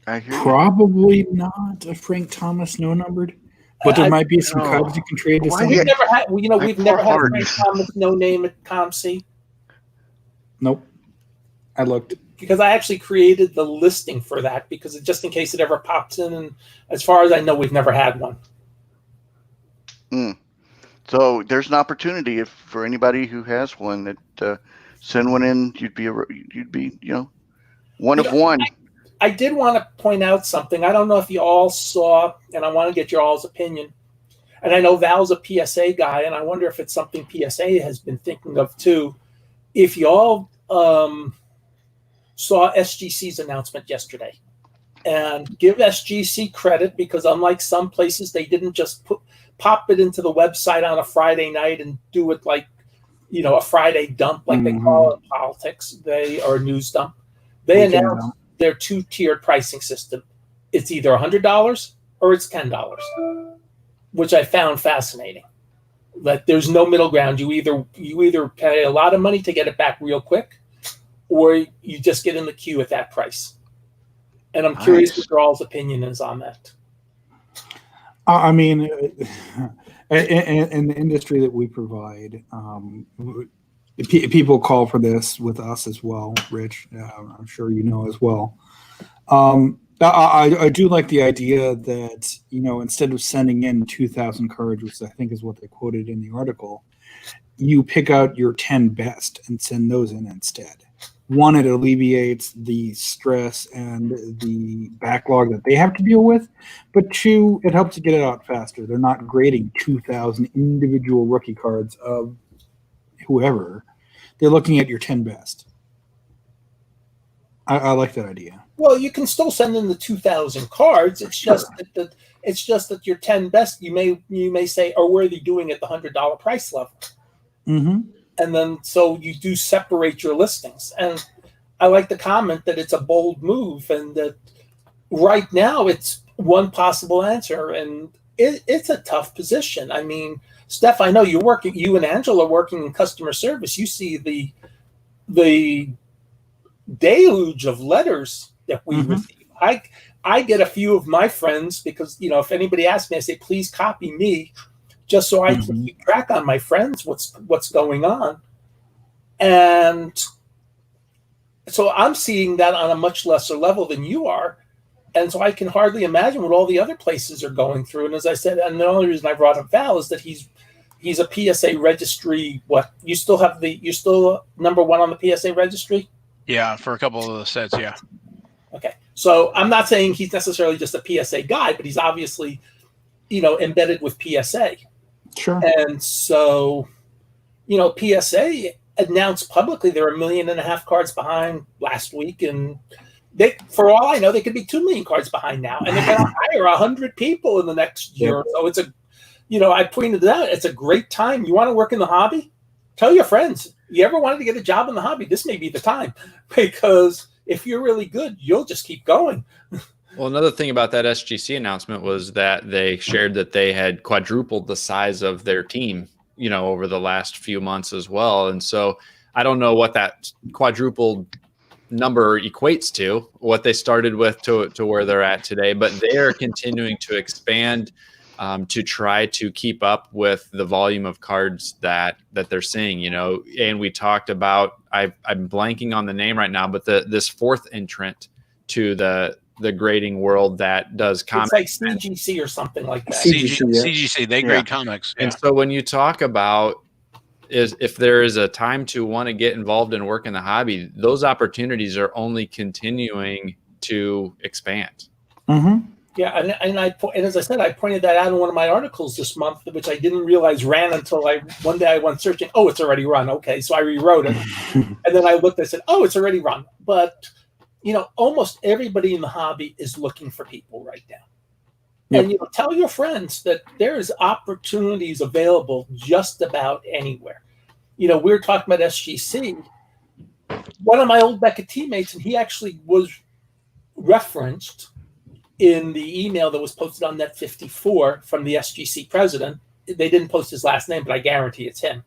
I hear you. Probably not a Frank Thomas no numbered, but there might be some cards you can trade. We've never had, we've never had Frank Thomas no name at ComC. Nope. I looked. Because I actually created the listing for that because just in case it ever pops in, and as far as I know, we've never had one. So there's an opportunity for anybody who has one that send one in. You'd be one of one. I did want to point out something. I don't know if you all saw, and I want to get your all's opinion. And I know Val's a PSA guy, and I wonder if it's something PSA has been thinking of too. If you all saw SGC's announcement yesterday, and give SGC credit because unlike some places, they didn't just pop it into the website on a Friday night and do it like, a Friday dump like they call it in politics. Or news dump. They announced their two-tiered pricing system. It's either $100 or it's $10, which I found fascinating. That there's no middle ground. You either pay a lot of money to get it back real quick, or you just get in the queue at that price. And I'm curious what your all's opinion is on that. I mean, in the industry that we provide, people call for this with us as well, Rich. I'm sure you know as well. I do like the idea that, instead of sending in 2,000 cards, which I think is what they quoted in the article, you pick out your 10 best and send those in instead. One, it alleviates the stress and the backlog that they have to deal with. But two, it helps to get it out faster. They're not grading 2,000 individual rookie cards of whoever. They're looking at your 10 best. I like that idea. Well, you can still send in the 2,000 cards. It's just that your 10 best, you may say, are worthy doing at the $100 price level. Mm-hmm. And then so you do separate your listings. And I like the comment that it's a bold move and that right now it's one possible answer. And it's a tough position. I mean, Steph, I know you and Angela are working in customer service. You see the deluge of letters that we receive. I get a few of my friends because, if anybody asks me, I say, please copy me just so I can keep track on my friends, what's going on. And so I'm seeing that on a much lesser level than you are. And so I can hardly imagine what all the other places are going through. And as I said, and the only reason I brought up Val is that he's a PSA registry. What, you're still number one on the PSA registry? Yeah, for a couple of the sets, yeah. Okay. So I'm not saying he's necessarily just a PSA guy, but he's obviously, embedded with PSA. Sure. And so, PSA announced publicly they're 1.5 million cards behind last week. And for all I know, they could be 2 million cards behind now. And they're going to hire 100 people in the next year. Yep. So I pointed it out. It's a great time. You want to work in the hobby? Tell your friends. You ever wanted to get a job in the hobby? This may be the time, because if you're really good, you'll just keep going. Well, another thing about that SGC announcement was that they shared that they had quadrupled the size of their team, over the last few months as well. And so I don't know what that quadrupled number equates to, what they started with to where they're at today, but they are continuing to expand to try to keep up with the volume of cards that they're seeing, and we talked about, I'm blanking on the name right now, but this fourth entrant to the grading world that does comics. It's like CGC or something like that. CGC, they grade comics. Yeah. And so when you talk about if there is a time to want to get involved and work in the hobby, those opportunities are only continuing to expand. Mm-hmm. Yeah, and as I said, I pointed that out in one of my articles this month, which I didn't realize ran until one day I went searching. Oh, it's already run. Okay, so I rewrote it, and then I looked. I said, oh, it's already run. But almost everybody in the hobby is looking for people right now. Yep. And tell your friends that there's opportunities available just about anywhere. We were talking about SGC. One of my old Beckett teammates, and he actually was referenced in the email that was posted on Net 54 from the SGC president. They didn't post his last name, but I guarantee it's him.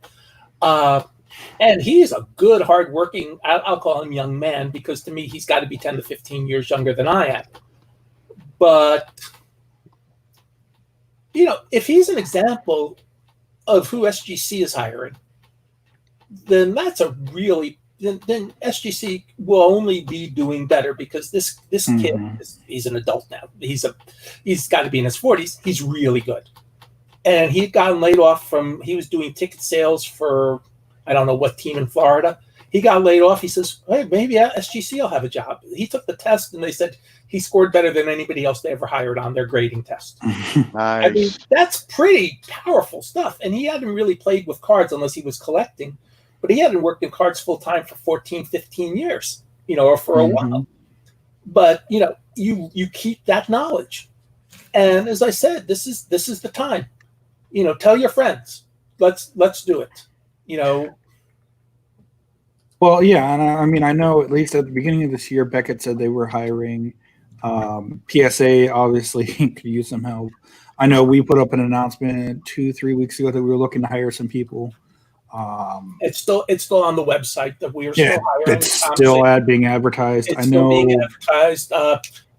And he's a good, hardworking, I'll call him young man, because to me, he's got to be 10 to 15 years younger than I am. But, if he's an example of who SGC is hiring, then that's then SGC will only be doing better, because this kid, he's an adult now. He's got to be in his 40s. He's really good. And he'd gotten laid off he was doing ticket sales for, I don't know what team in Florida. He got laid off. He says, hey, maybe SGC will have a job. He took the test, and they said he scored better than anybody else they ever hired on their grading test. Nice. I mean, that's pretty powerful stuff. And he hadn't really played with cards unless he was collecting. But he hadn't worked in cards full time for 14, 15 years, or for a while. But, you keep that knowledge. And as I said, this is the time. Tell your friends. Let's do it. Well, yeah, and I know at least at the beginning of this year, Beckett said they were hiring. PSA obviously could use some help. I know we put up an announcement 2-3 weeks ago that we were looking to hire some people. It's still on the website that we are still hiring. It's still being advertised. It's still being advertised.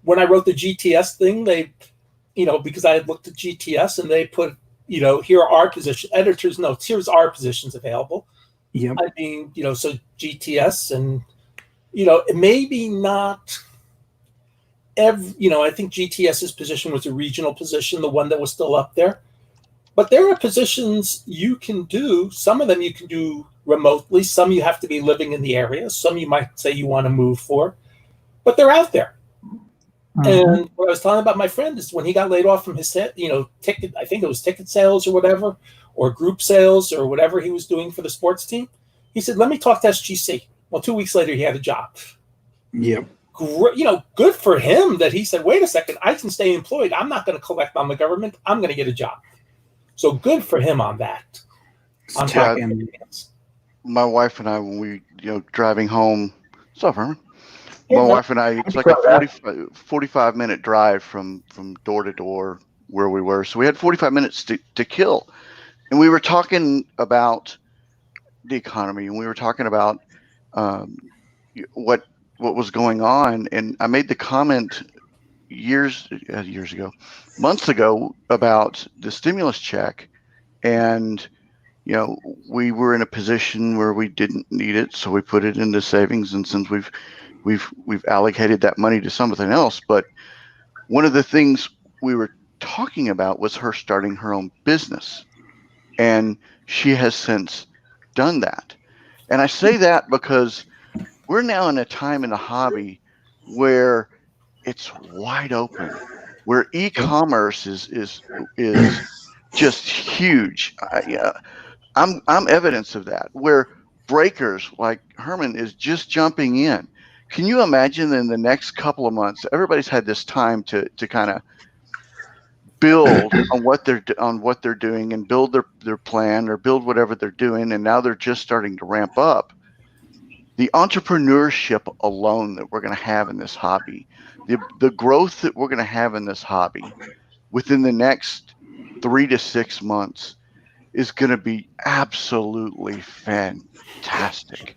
When I wrote the GTS thing, they, because I had looked at GTS and they put, here are our position editors' notes. Here's our positions available. Yep. I mean, so GTS and, maybe not every, I think GTS's position was a regional position, the one that was still up there. But there are positions you can do. Some of them you can do remotely. Some you have to be living in the area. Some you might say you want to move for. But they're out there. And what I was telling about my friend is when he got laid off from his ticket, I think it was ticket sales or whatever, or group sales or whatever he was doing for the sports team. He said, let me talk to SGC. Well, 2 weeks later, he had a job. Yep. Good for him that he said, wait a second, I can stay employed. I'm not going to collect on the government. I'm going to get a job. So good for him on that. My wife and I, when we, driving home, what's up, Herman? My wife and I, it's like a 45-minute drive from door to door where we were. So we had 45 minutes to kill. And we were talking about the economy, and we were talking about what was going on. And I made the comment months ago, about the stimulus check, and we were in a position where we didn't need it, so we put it into savings, and since we've allocated that money to something else. But one of the things we were talking about was her starting her own business, and she has since done that. And I say that because we're now in a time in the hobby where it's wide open, where e-commerce is just huge. I'm evidence of that, where breakers like Herman is just jumping in. Can you imagine in the next couple of months, everybody's had this time to kind of build on what they're doing and build their plan or build whatever they're doing, and now they're just starting to ramp up. The entrepreneurship alone that we're going to have in this hobby, the growth that we're going to have in this hobby within the next 3 to 6 months is going to be absolutely fantastic.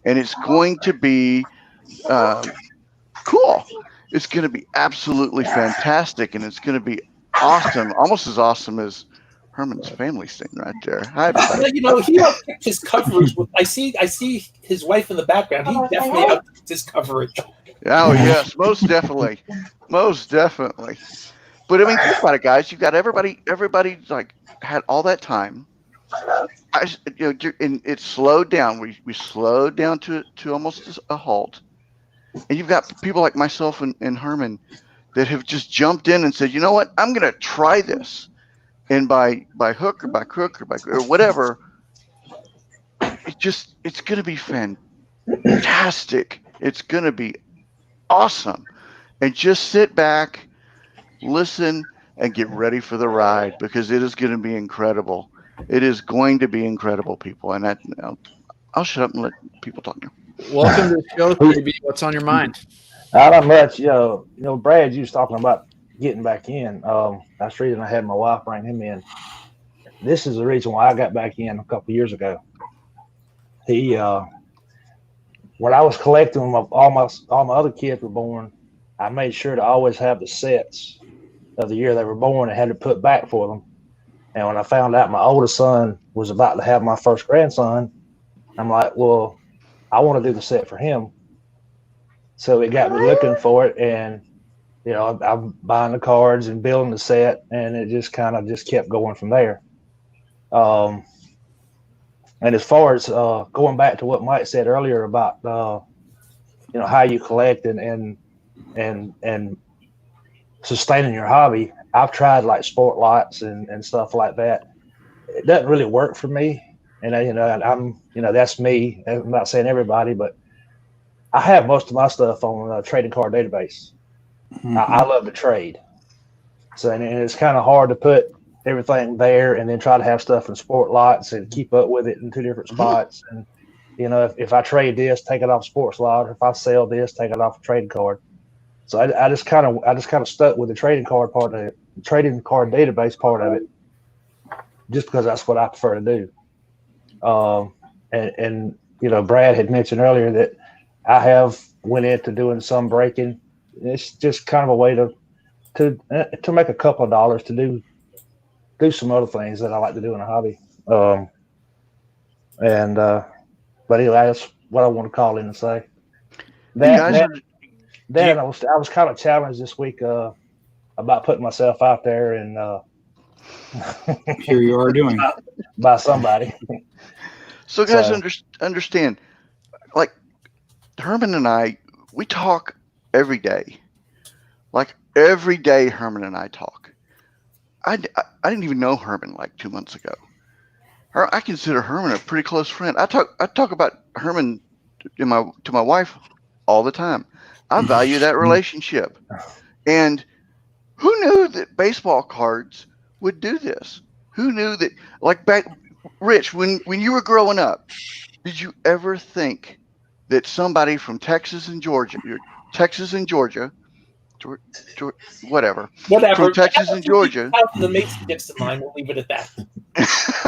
And it's going to be cool. It's going to be absolutely fantastic, and it's going to be awesome, almost as awesome as Herman's family scene right there. Hi, everybody. He outpicked his coverage. I see his wife in the background. He definitely outpicked his coverage. Oh yes, most definitely. But I mean, think about it, guys. You've got everybody like had all that time. And it slowed down. We slowed down to almost a halt. And you've got people like myself and Herman that have just jumped in and said, you know what, I'm going to try this. And by hook or by crook or whatever, it's going to be fantastic. It's going to be awesome. And just sit back, listen, and get ready for the ride, because it is going to be incredible. It is going to be incredible, people. And I'll shut up and let people talk now. Welcome to the show, 3B. What's on your mind? Not much. Brad, you was talking about getting back in. That's the reason I had my wife bring him in. This is the reason why I got back in a couple of years ago. He, when I was collecting them, all my other kids were born, I made sure to always have the sets of the year they were born and had to put back for them. And when I found out my oldest son was about to have my first grandson, I'm like, well, I want to do the set for him. So it got me looking for it, and I'm buying the cards and building the set, and it just kind of kept going from there. And as far as going back to what Mike said earlier about how you collect and sustaining your hobby, I've tried like sport lots and stuff like that. It doesn't really work for me, and I'm that's me. I'm not saying everybody, but I have most of my stuff on a trading card database. Mm-hmm. I love to trade, so and it's kind of hard to put everything there and then try to have stuff in sport lots and keep up with it in two different spots. And if I trade this, take it off sports lot. If I sell this, take it off a trading card. So I just kind of stuck with the trading card part of it, trading card database part of it, just because that's what I prefer to do. And Brad had mentioned earlier that I have went into doing some breaking. It's just kind of a way to make a couple of dollars to do some other things that I like to do in a hobby. But anyway, that's what I want to call in and say. I was kind of challenged this week about putting myself out there, and here you are doing by somebody. So guys, understand, like Herman and I, we talk every day. Like every day, Herman and I talk. I didn't even know Herman like 2 months ago. I consider Herman a pretty close friend. I talk about Herman to my wife all the time. I value that relationship. And who knew that baseball cards would do this? Who knew that? Like back, Rich, when you were growing up, did you ever think that somebody from Texas and Georgia whatever. Whatever. From Texas and Georgia. Out in the Mason-Dixon line, we'll leave it at that.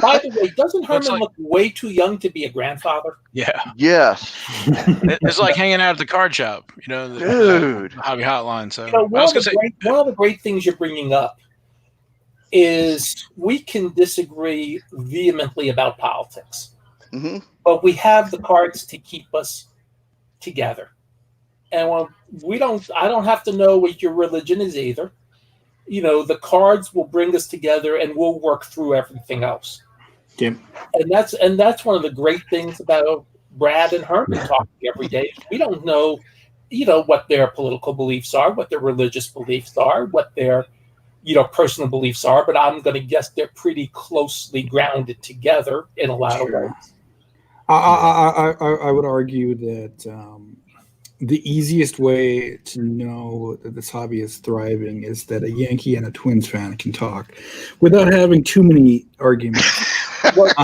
By the way, doesn't Herndon look way too young to be a grandfather? Yeah. Yes. It's like hanging out at the card shop, Dude. hobby hotline. So one of the great things you're bringing up is we can disagree vehemently about politics, but we have the cards to keep us together. And I don't have to know what your religion is either. The cards will bring us together, and we'll work through everything else. Yep. And that's one of the great things about Brad and Herndon talking every day. We don't know, what their political beliefs are, what their religious beliefs are, what their, personal beliefs are. But I'm going to guess they're pretty closely grounded together in a lot of ways. I would argue that the easiest way to know that this hobby is thriving is that a Yankee and a Twins fan can talk without having too many arguments. Well,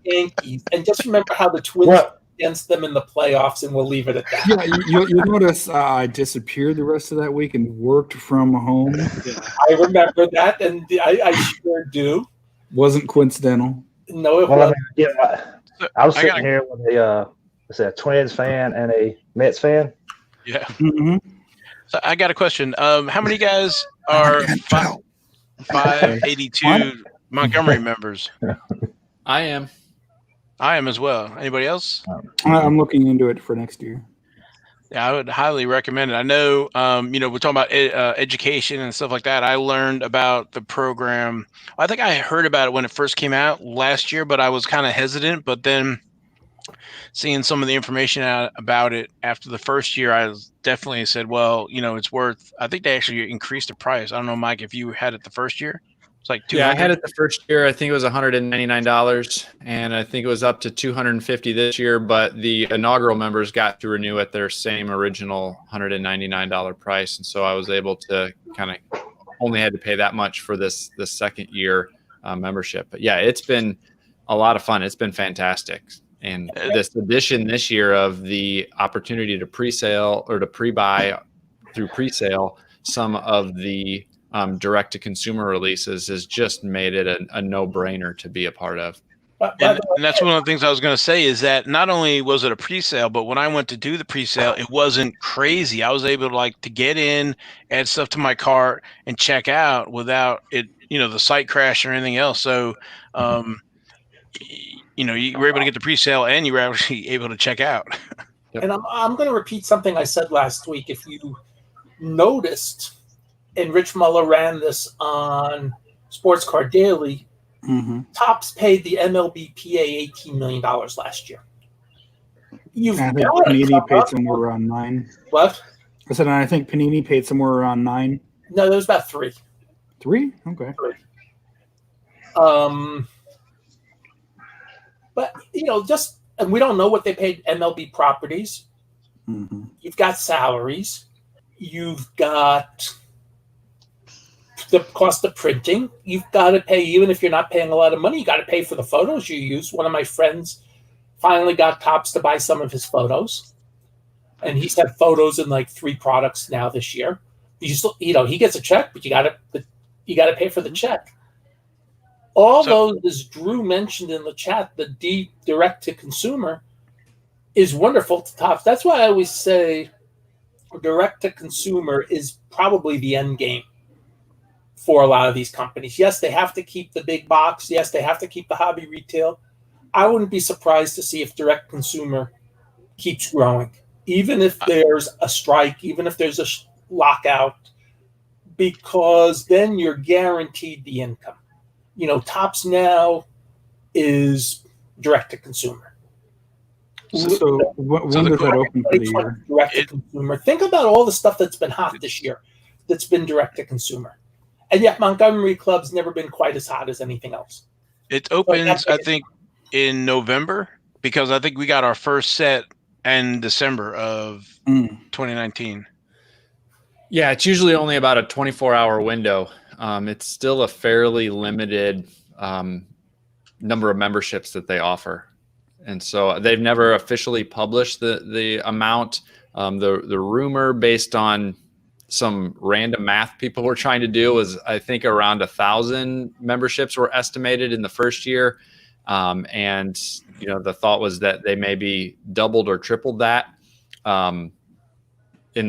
Yankees, and just remember how the Twins against them in the playoffs, and we'll leave it at that. Yeah, you'll notice I disappeared the rest of that week and worked from home. I remember that, and I sure do. Wasn't coincidental. No, it wasn't. I was sitting here with a Twins fan and a Mets fan. Yeah. Mm-hmm. So I got a question. How many guys are 582 Montgomery members? I am as well. Anybody else? I'm looking into it for next year. Yeah, I would highly recommend it. I know, we're talking about education and stuff like that. I learned about the program. I think I heard about it when it first came out last year, but I was kind of hesitant. But then seeing some of the information out about it after the first year, I definitely said, well, it's worth. I think they actually increased the price. I don't know, Mike, if you had it the first year. It's like $200. Yeah, I had it the first year. I think it was $199, and I think it was up to $250 this year. But the inaugural members got to renew at their same original $199 price, and so I was able to kind of only had to pay that much for this second year membership. But yeah, it's been a lot of fun. It's been fantastic, and this edition this year of the opportunity to pre-sale or to pre-buy through pre-sale some of the direct-to-consumer releases has just made it a no-brainer to be a part of. And that's one of the things I was going to say is that not only was it a pre-sale, but when I went to do the pre-sale, it wasn't crazy. I was able to get in, add stuff to my cart, and check out without it, the site crash or anything else. So, you were able to get the pre-sale and you were actually able to check out. Yep. And I'm going to repeat something I said last week. If you noticed, and Rich Muller ran this on Sports Card Daily, Topps paid the MLBPA $18 million last year. I think Panini paid somewhere around 9. What? I said I think Panini paid somewhere around 9. No, there was about 3. 3? Okay. 3. But and we don't know what they paid MLB properties. You've got salaries. You've got the cost of printing. You've got to pay, even if you're not paying a lot of money, you got to pay for the photos you use. One of my friends finally got Topps to buy some of his photos, and he's had photos in 3 products now this year. You still, he gets a check, but you got to pay for the check. All those, as Drew mentioned in the chat, the direct to consumer is wonderful to Topps. That's why I always say direct to consumer is probably the end game for a lot of these companies. Yes, they have to keep the big box. Yes, they have to keep the hobby retail. I wouldn't be surprised to see if direct consumer keeps growing, even if there's a strike, even if there's a lockout, because then you're guaranteed the income. Topps now is direct to consumer. So when does that open for the year? Direct to consumer. Think about all the stuff that's been hot this year that's been direct to consumer. And yet Montgomery Club's never been quite as hot as anything else. It opens, I think, in November, because I think we got our first set in December of 2019. Yeah, it's usually only about a 24-hour window. It's still a fairly limited number of memberships that they offer. And so they've never officially published the amount. The rumor based on some random math people were trying to do was, I think, around 1,000 memberships were estimated in the first year. And, the thought was that they maybe doubled or tripled that in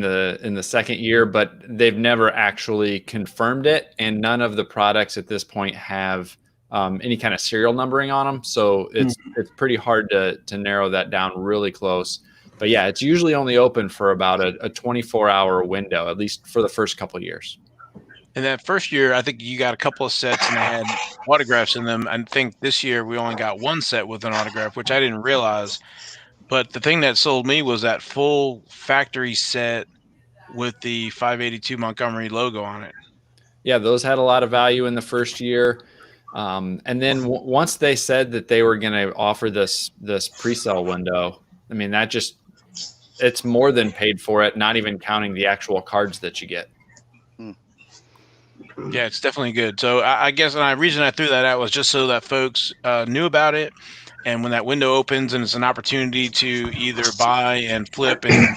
the second year, but they've never actually confirmed it. And none of the products at this point have any kind of serial numbering on them. So it's pretty hard to narrow that down really close. But yeah, it's usually only open for about a 24-hour window, at least for the first couple of years. And that first year, I think you got a couple of sets and they had autographs in them. I think this year we only got one set with an autograph, which I didn't realize. But the thing that sold me was that full factory set with the 582 Montgomery logo on it. Yeah, those had a lot of value in the first year. And then once they said that they were going to offer this pre-sale window, I mean, it's more than paid for it, not even counting the actual cards that you get. Yeah, it's definitely good. So I guess the reason I threw that out was just so that folks knew about it. And when that window opens and it's an opportunity to either buy and flip and,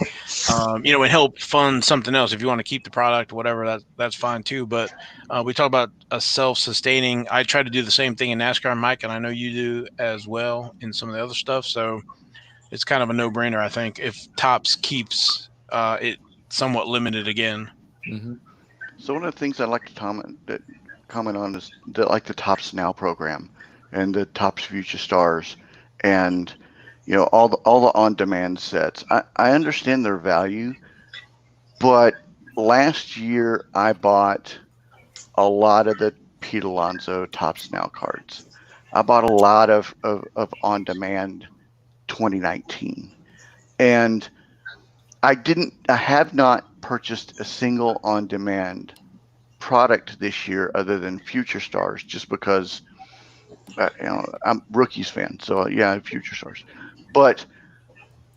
and help fund something else. If you want to keep the product or whatever, that's fine too. But we talk about a self-sustaining. I try to do the same thing in NASCAR, Mike, and I know you do as well in some of the other stuff. So it's kind of a no-brainer, I think, if Topps keeps it somewhat limited again. Mm-hmm. So one of the things I'd like to comment on is like the Topps Now program and the Topps Future Stars and all the on-demand sets. I understand their value, but last year I bought a lot of the Pete Alonso Topps Now cards. I bought a lot of on-demand 2019, and I have not purchased a single on-demand product this year other than Future Stars, just because I'm Rookies fan, so yeah, Future Stars. But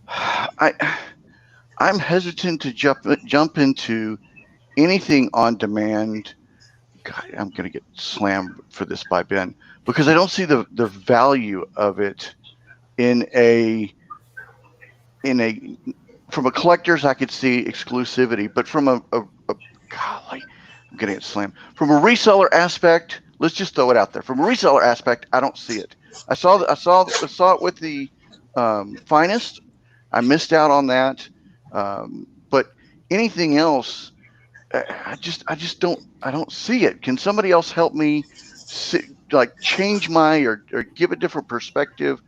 I'm hesitant to jump into anything on demand. God, I'm gonna get slammed for this by Ben, because I don't see the value of it in a from a collector's. I could see exclusivity, but from a golly, I'm gonna get slammed. From a reseller aspect, let's just throw it out there. From a reseller aspect, I don't see it. I saw it with the Finest. I missed out on that. But anything else, I just don't see it. Can somebody else help me change or give a different perspective?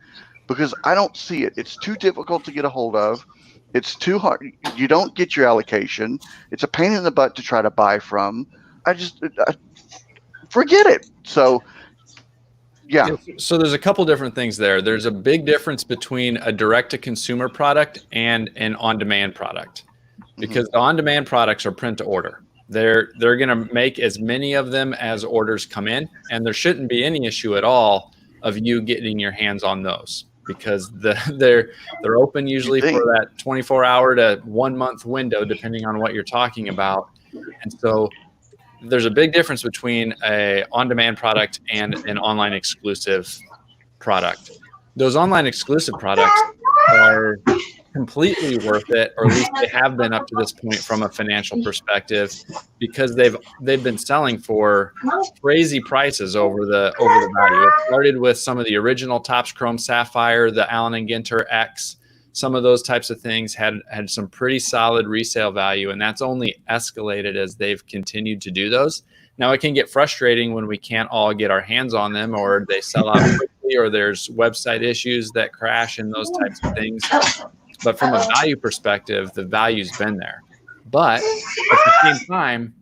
Because I don't see it. It's too difficult to get a hold of. It's too hard. You don't get your allocation. It's a pain in the butt to try to buy from. I forget it. So, yeah. So there's a couple different things there. There's a big difference between a direct-to-consumer product and an on-demand product, because the on-demand products are print to order. They're going to make as many of them as orders come in, and there shouldn't be any issue at all of you getting your hands on those, because they're open usually for that 24-hour to 1 month window, depending on what you're talking about. And so there's a big difference between a on-demand product and an online exclusive product. Those online exclusive products are completely worth it, or at least they have been up to this point from a financial perspective, because they've been selling for crazy prices over the value. It started with some of the original Topps Chrome Sapphire, the Allen and Ginter X. Some of those types of things had some pretty solid resale value, and that's only escalated as they've continued to do those. Now, it can get frustrating when we can't all get our hands on them, or they sell out quickly, or there's website issues that crash and those types of things. But from a value perspective, the value's been there. But at the same time,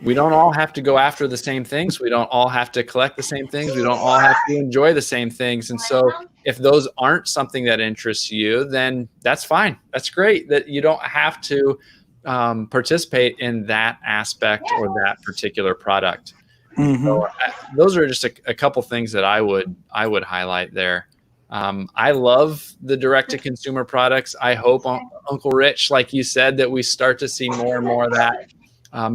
we don't all have to go after the same things. We don't all have to collect the same things. We don't all have to enjoy the same things. And so if those aren't something that interests you, then that's fine. That's great that you don't have to participate in that aspect or that particular product. So those are just a couple things that I would highlight there. I love the direct-to-consumer products. I hope, Uncle Rich, like you said, that we start to see more and more of that,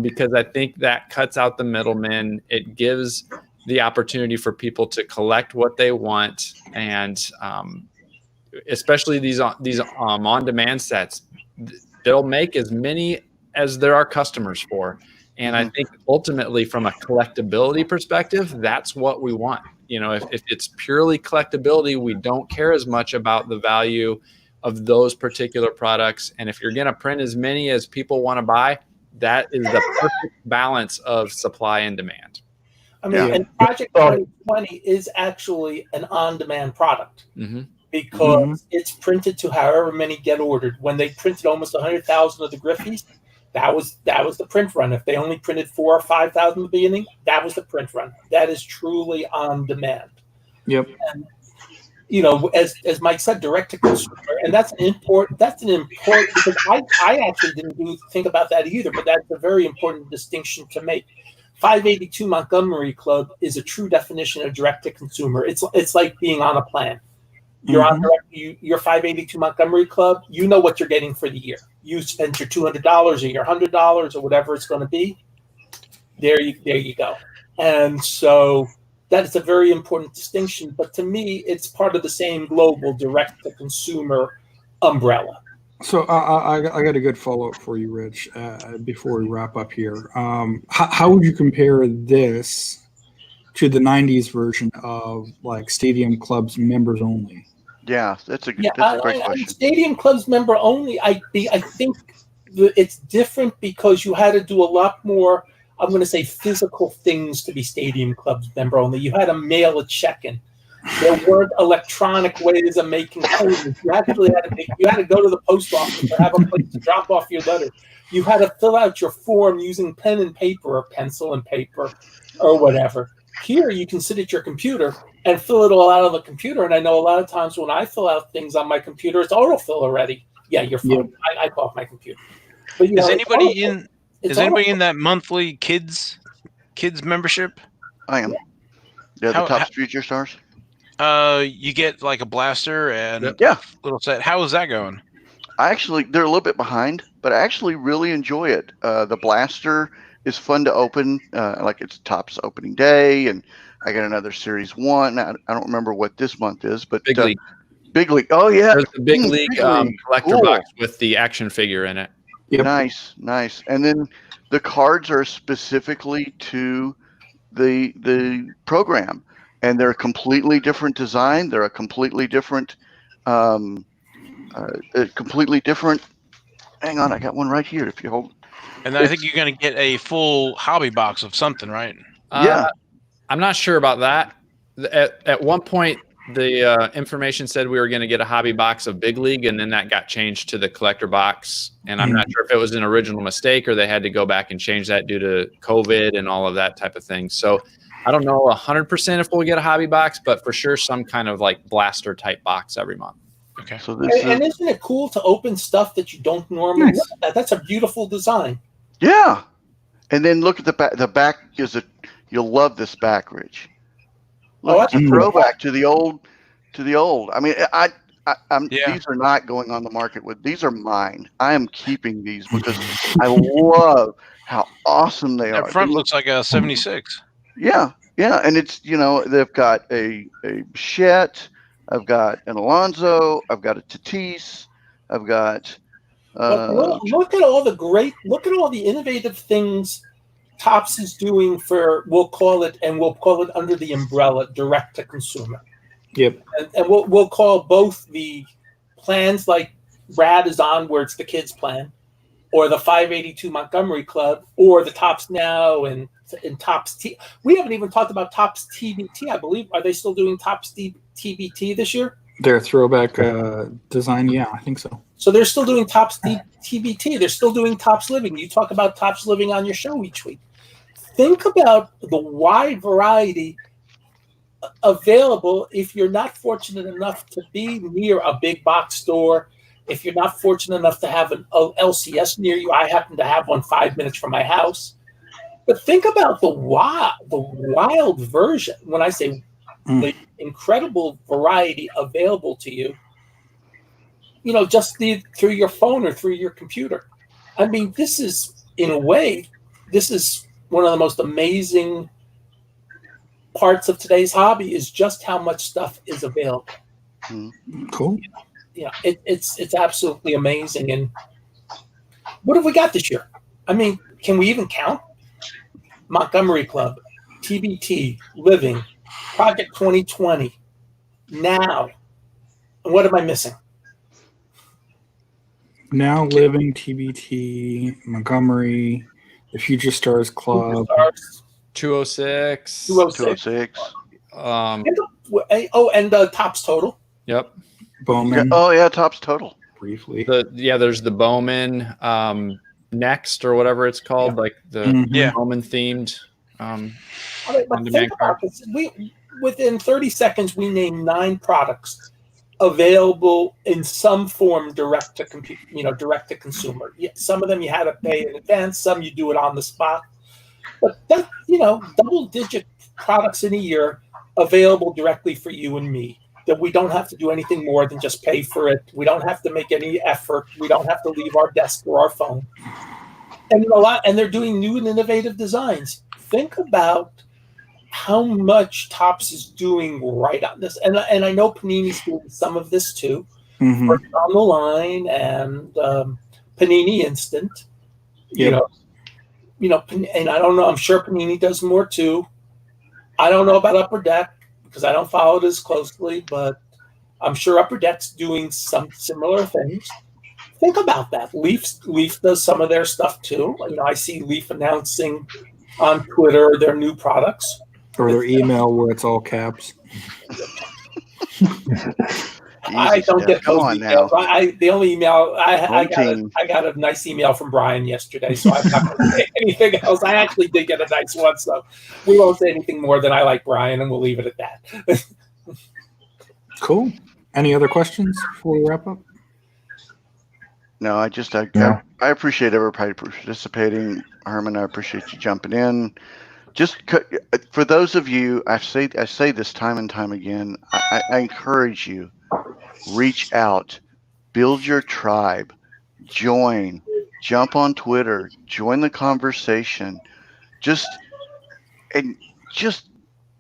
because I think that cuts out the middlemen. It gives the opportunity for people to collect what they want, and especially these on-demand sets. They'll make as many as there are customers for. And I think ultimately from a collectability perspective, that's what we want. If it's purely collectability, we don't care as much about the value of those particular products. And if you're going to print as many as people want to buy, that is the perfect balance of supply and demand. I mean, and Project 2020 is actually an on-demand product because it's printed to however many get ordered. When they printed almost 100,000 of the Griffies, that was the print run. If they only printed 4,000 or 5,000 at the beginning, that was the print run. That is truly on demand. Yep. And, as Mike said, direct to consumer, and that's an important because I actually didn't think about that either, but that's a very important distinction to make. 582 Montgomery Club is a true definition of direct to consumer. It's like being on a plan. You're on your 582 Montgomery Club. You know what you're getting for the year. You spent your $200 or your $100 or whatever it's going to be. There you go. And so that is a very important distinction. But to me, it's part of the same global direct to consumer umbrella. So I got a good follow-up for you, Rich, before we wrap up here. How would you compare this to the 90s version of like Stadium Club's members only? Yeah, that's a great question. Stadium Club's member only, I think it's different because you had to do a lot more, I'm going to say, physical things to be Stadium Club's member only. You had to mail a check in. There weren't electronic ways of making payments. You had to go to the post office or have a place to drop off your letter. You had to fill out your form using pen and paper or pencil and paper or whatever. Here, you can sit at your computer and fill it all out on the computer. And I know a lot of times when I fill out things on my computer, it's autofill already. Yeah, you're fine. Yep. I call off my computer. But, is anybody in that monthly kids membership? I am. Yeah, the top future stars. You get like a blaster and little set. How is that going? They're a little bit behind, but I actually really enjoy it. The blaster is fun to open. Like it's Topps opening day, and I got another Series 1. I don't remember what this month is, but Big League. Big League. Oh yeah, there's the Big League collector box with the action figure in it. Yep. Nice. And then the cards are specifically to the program. And they're a completely different design. They're a completely different. Hang on, I got one right here. If you hold. And then I think you're going to get a full hobby box of something, right? Yeah. I'm not sure about that. At one point, the information said we were going to get a hobby box of Big League, and then that got changed to the collector box. And I'm not sure if it was an original mistake or they had to go back and change that due to COVID and all of that type of thing. So I don't know 100% if we'll get a hobby box, but for sure some kind of like blaster type box every month. Okay. So and isn't it cool to open stuff that you don't normally look at? That's a beautiful design. Yeah. And then look at the back. The back you'll love this back, Rich. Look, it's a throwback to the old. I mean, these are not going on the market these are mine. I am keeping these because I love how awesome they are. That front looks like a 76. Yeah, and it's they've got a Bichette, I've got an Alonso, I've got a Tatis, I've got. Look at all the innovative things Topps is doing for we'll call it under the umbrella direct to consumer. Yep, and we'll call both the plans like Brad is on where it's the kids plan, or the 582 Montgomery Club, or the Topps Now and Topps T. We haven't even talked about Topps TBT. I believe are they still doing Topps TBT this year? Their throwback design, yeah, I think so. So they're still doing Topps TBT. They're still doing Topps Living. You talk about Topps Living on your show each week. Think about the wide variety available if you're not fortunate enough to be near a big box store. If you're not fortunate enough to have an LCS near you, I happen to have one 5 minutes from my house. But think about the wild version. When I say the incredible variety available to you, just through your phone or through your computer. I mean, this is one of the most amazing parts of today's hobby is just how much stuff is available. Cool. It's absolutely amazing. And what have we got this year? I mean, can we even count? Montgomery Club, TBT, Living, Project 2020, Now. And what am I missing? Now Living, TBT, Montgomery, the Future Stars Club. Stars, 206. 206. And Tops Total. Yep. Bowman. Oh yeah, Tops Total. Briefly. There's the Bowman Next or whatever it's called, like the Yeah. Bowman themed. But think about this. Within 30 seconds, we named 9 products available in some form direct to consumer. Some of them you had to pay in advance, some you do it on the spot. But that, double-digit products in a year available directly for you and me, that we don't have to do anything more than just pay for it. We don't have to make any effort. We don't have to leave our desk or our phone. And they're doing new and innovative designs. Think about how much Topps is doing right on this. And I know Panini's doing some of this too. Mm-hmm. On the Line and Panini Instant. Yep. And I don't know, I'm sure Panini does more too. I don't know about Upper Deck because I don't follow it as closely, but I'm sure Upper Deck's doing some similar things. Think about that. Leaf does some of their stuff too. I see Leaf announcing on Twitter their new products. Or their email where it's all caps. I don't get those emails. The only email I got a nice email from Brian yesterday, so I'm not going to say anything else. I actually did get a nice one, so we won't say anything more than I like Brian, and we'll leave it at that. Cool. Any other questions before we wrap up? No, I appreciate everybody participating. Herman, I appreciate you jumping in. Just for those of you, I say this time and time again, I encourage you, reach out, build your tribe, join, jump on Twitter, join the conversation, just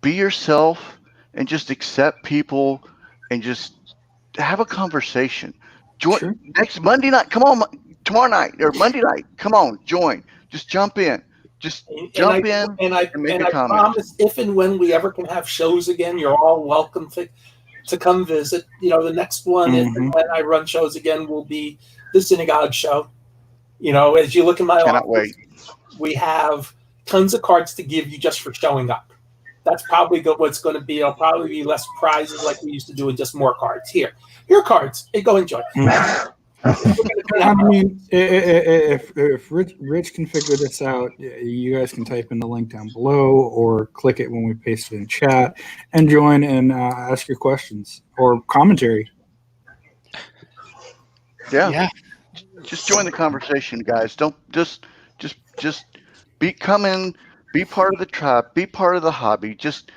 be yourself and just accept people and just have a conversation. Join next Monday night. Come on, tomorrow night or Monday night. Come on, join. Just jump in. Just jump in and make a comment. I promise, if and when we ever can have shows again, you're all welcome to come visit. The next one, if and when I run shows again, will be the Synagogue show. As you look in my office, we have tons of cards to give you just for showing up. That's probably what's going to be. It'll probably be less prizes like we used to do and just more cards. Here are cards. Hey, go enjoy. I mean, if Rich can figure this out, you guys can type in the link down below or click it when we paste it in chat and join and ask your questions or commentary. Yeah. Just join the conversation, guys. Don't just be part of the tribe, be part of the hobby. Just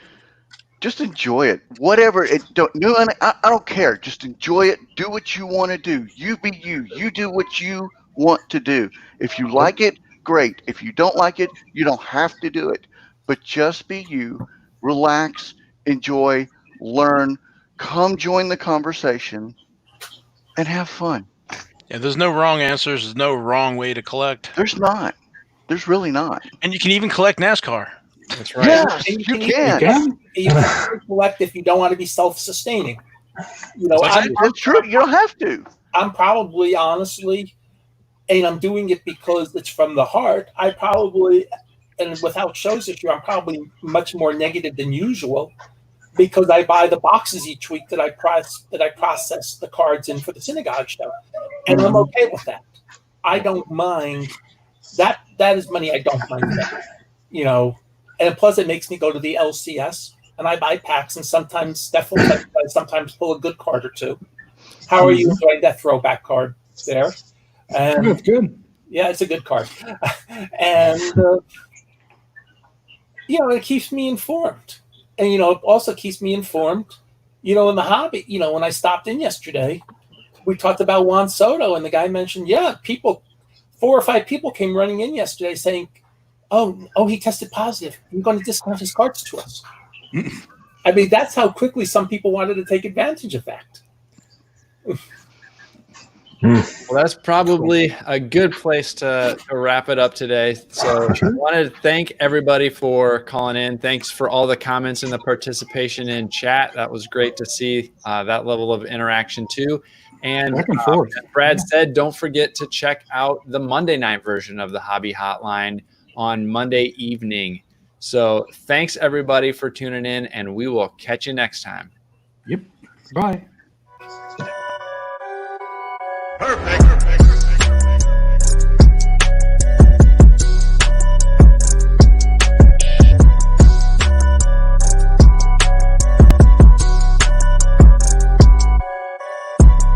enjoy it. Whatever I don't care. Just enjoy it. Do what you want to do. You be you. You do what you want to do. If you like it, great. If you don't like it, you don't have to do it. But just be you. Relax, enjoy, learn, come join the conversation, and have fun. Yeah, there's no wrong answers. There's no wrong way to collect. There's not. There's really not. And you can even collect NASCAR. That's right. Yes, you can. You can collect if you don't want to be self-sustaining. That's true. You don't have to. I'm probably honestly, and I'm doing it because it's from the heart. I probably, and without shows this year, I'm probably much more negative than usual because I buy the boxes each week that I process the cards in for the Synagogue show, and I'm okay with that. I don't mind that. That is money I don't mind that. And plus, it makes me go to the LCS and I buy packs. And sometimes Stephan sometimes pull a good card or two. How are you enjoying that throwback card there? And that's good. Yeah, it's a good card, and it keeps me informed. And it also keeps me informed. In the hobby. When I stopped in yesterday, we talked about Juan Soto, and the guy mentioned, 4 or 5 people came running in yesterday saying, Oh, he tested positive. You're going to discount his cards to us. I mean, that's how quickly some people wanted to take advantage of that. Well, that's probably a good place to wrap it up today. So I wanted to thank everybody for calling in. Thanks for all the comments and the participation in chat. That was great to see that level of interaction too. And Back and forth. as Brad said, don't forget to check out the Monday night version of the Hobby Hotline on Monday evening. So thanks everybody for tuning in, and we will catch you next time. Yep. Bye. Perfect.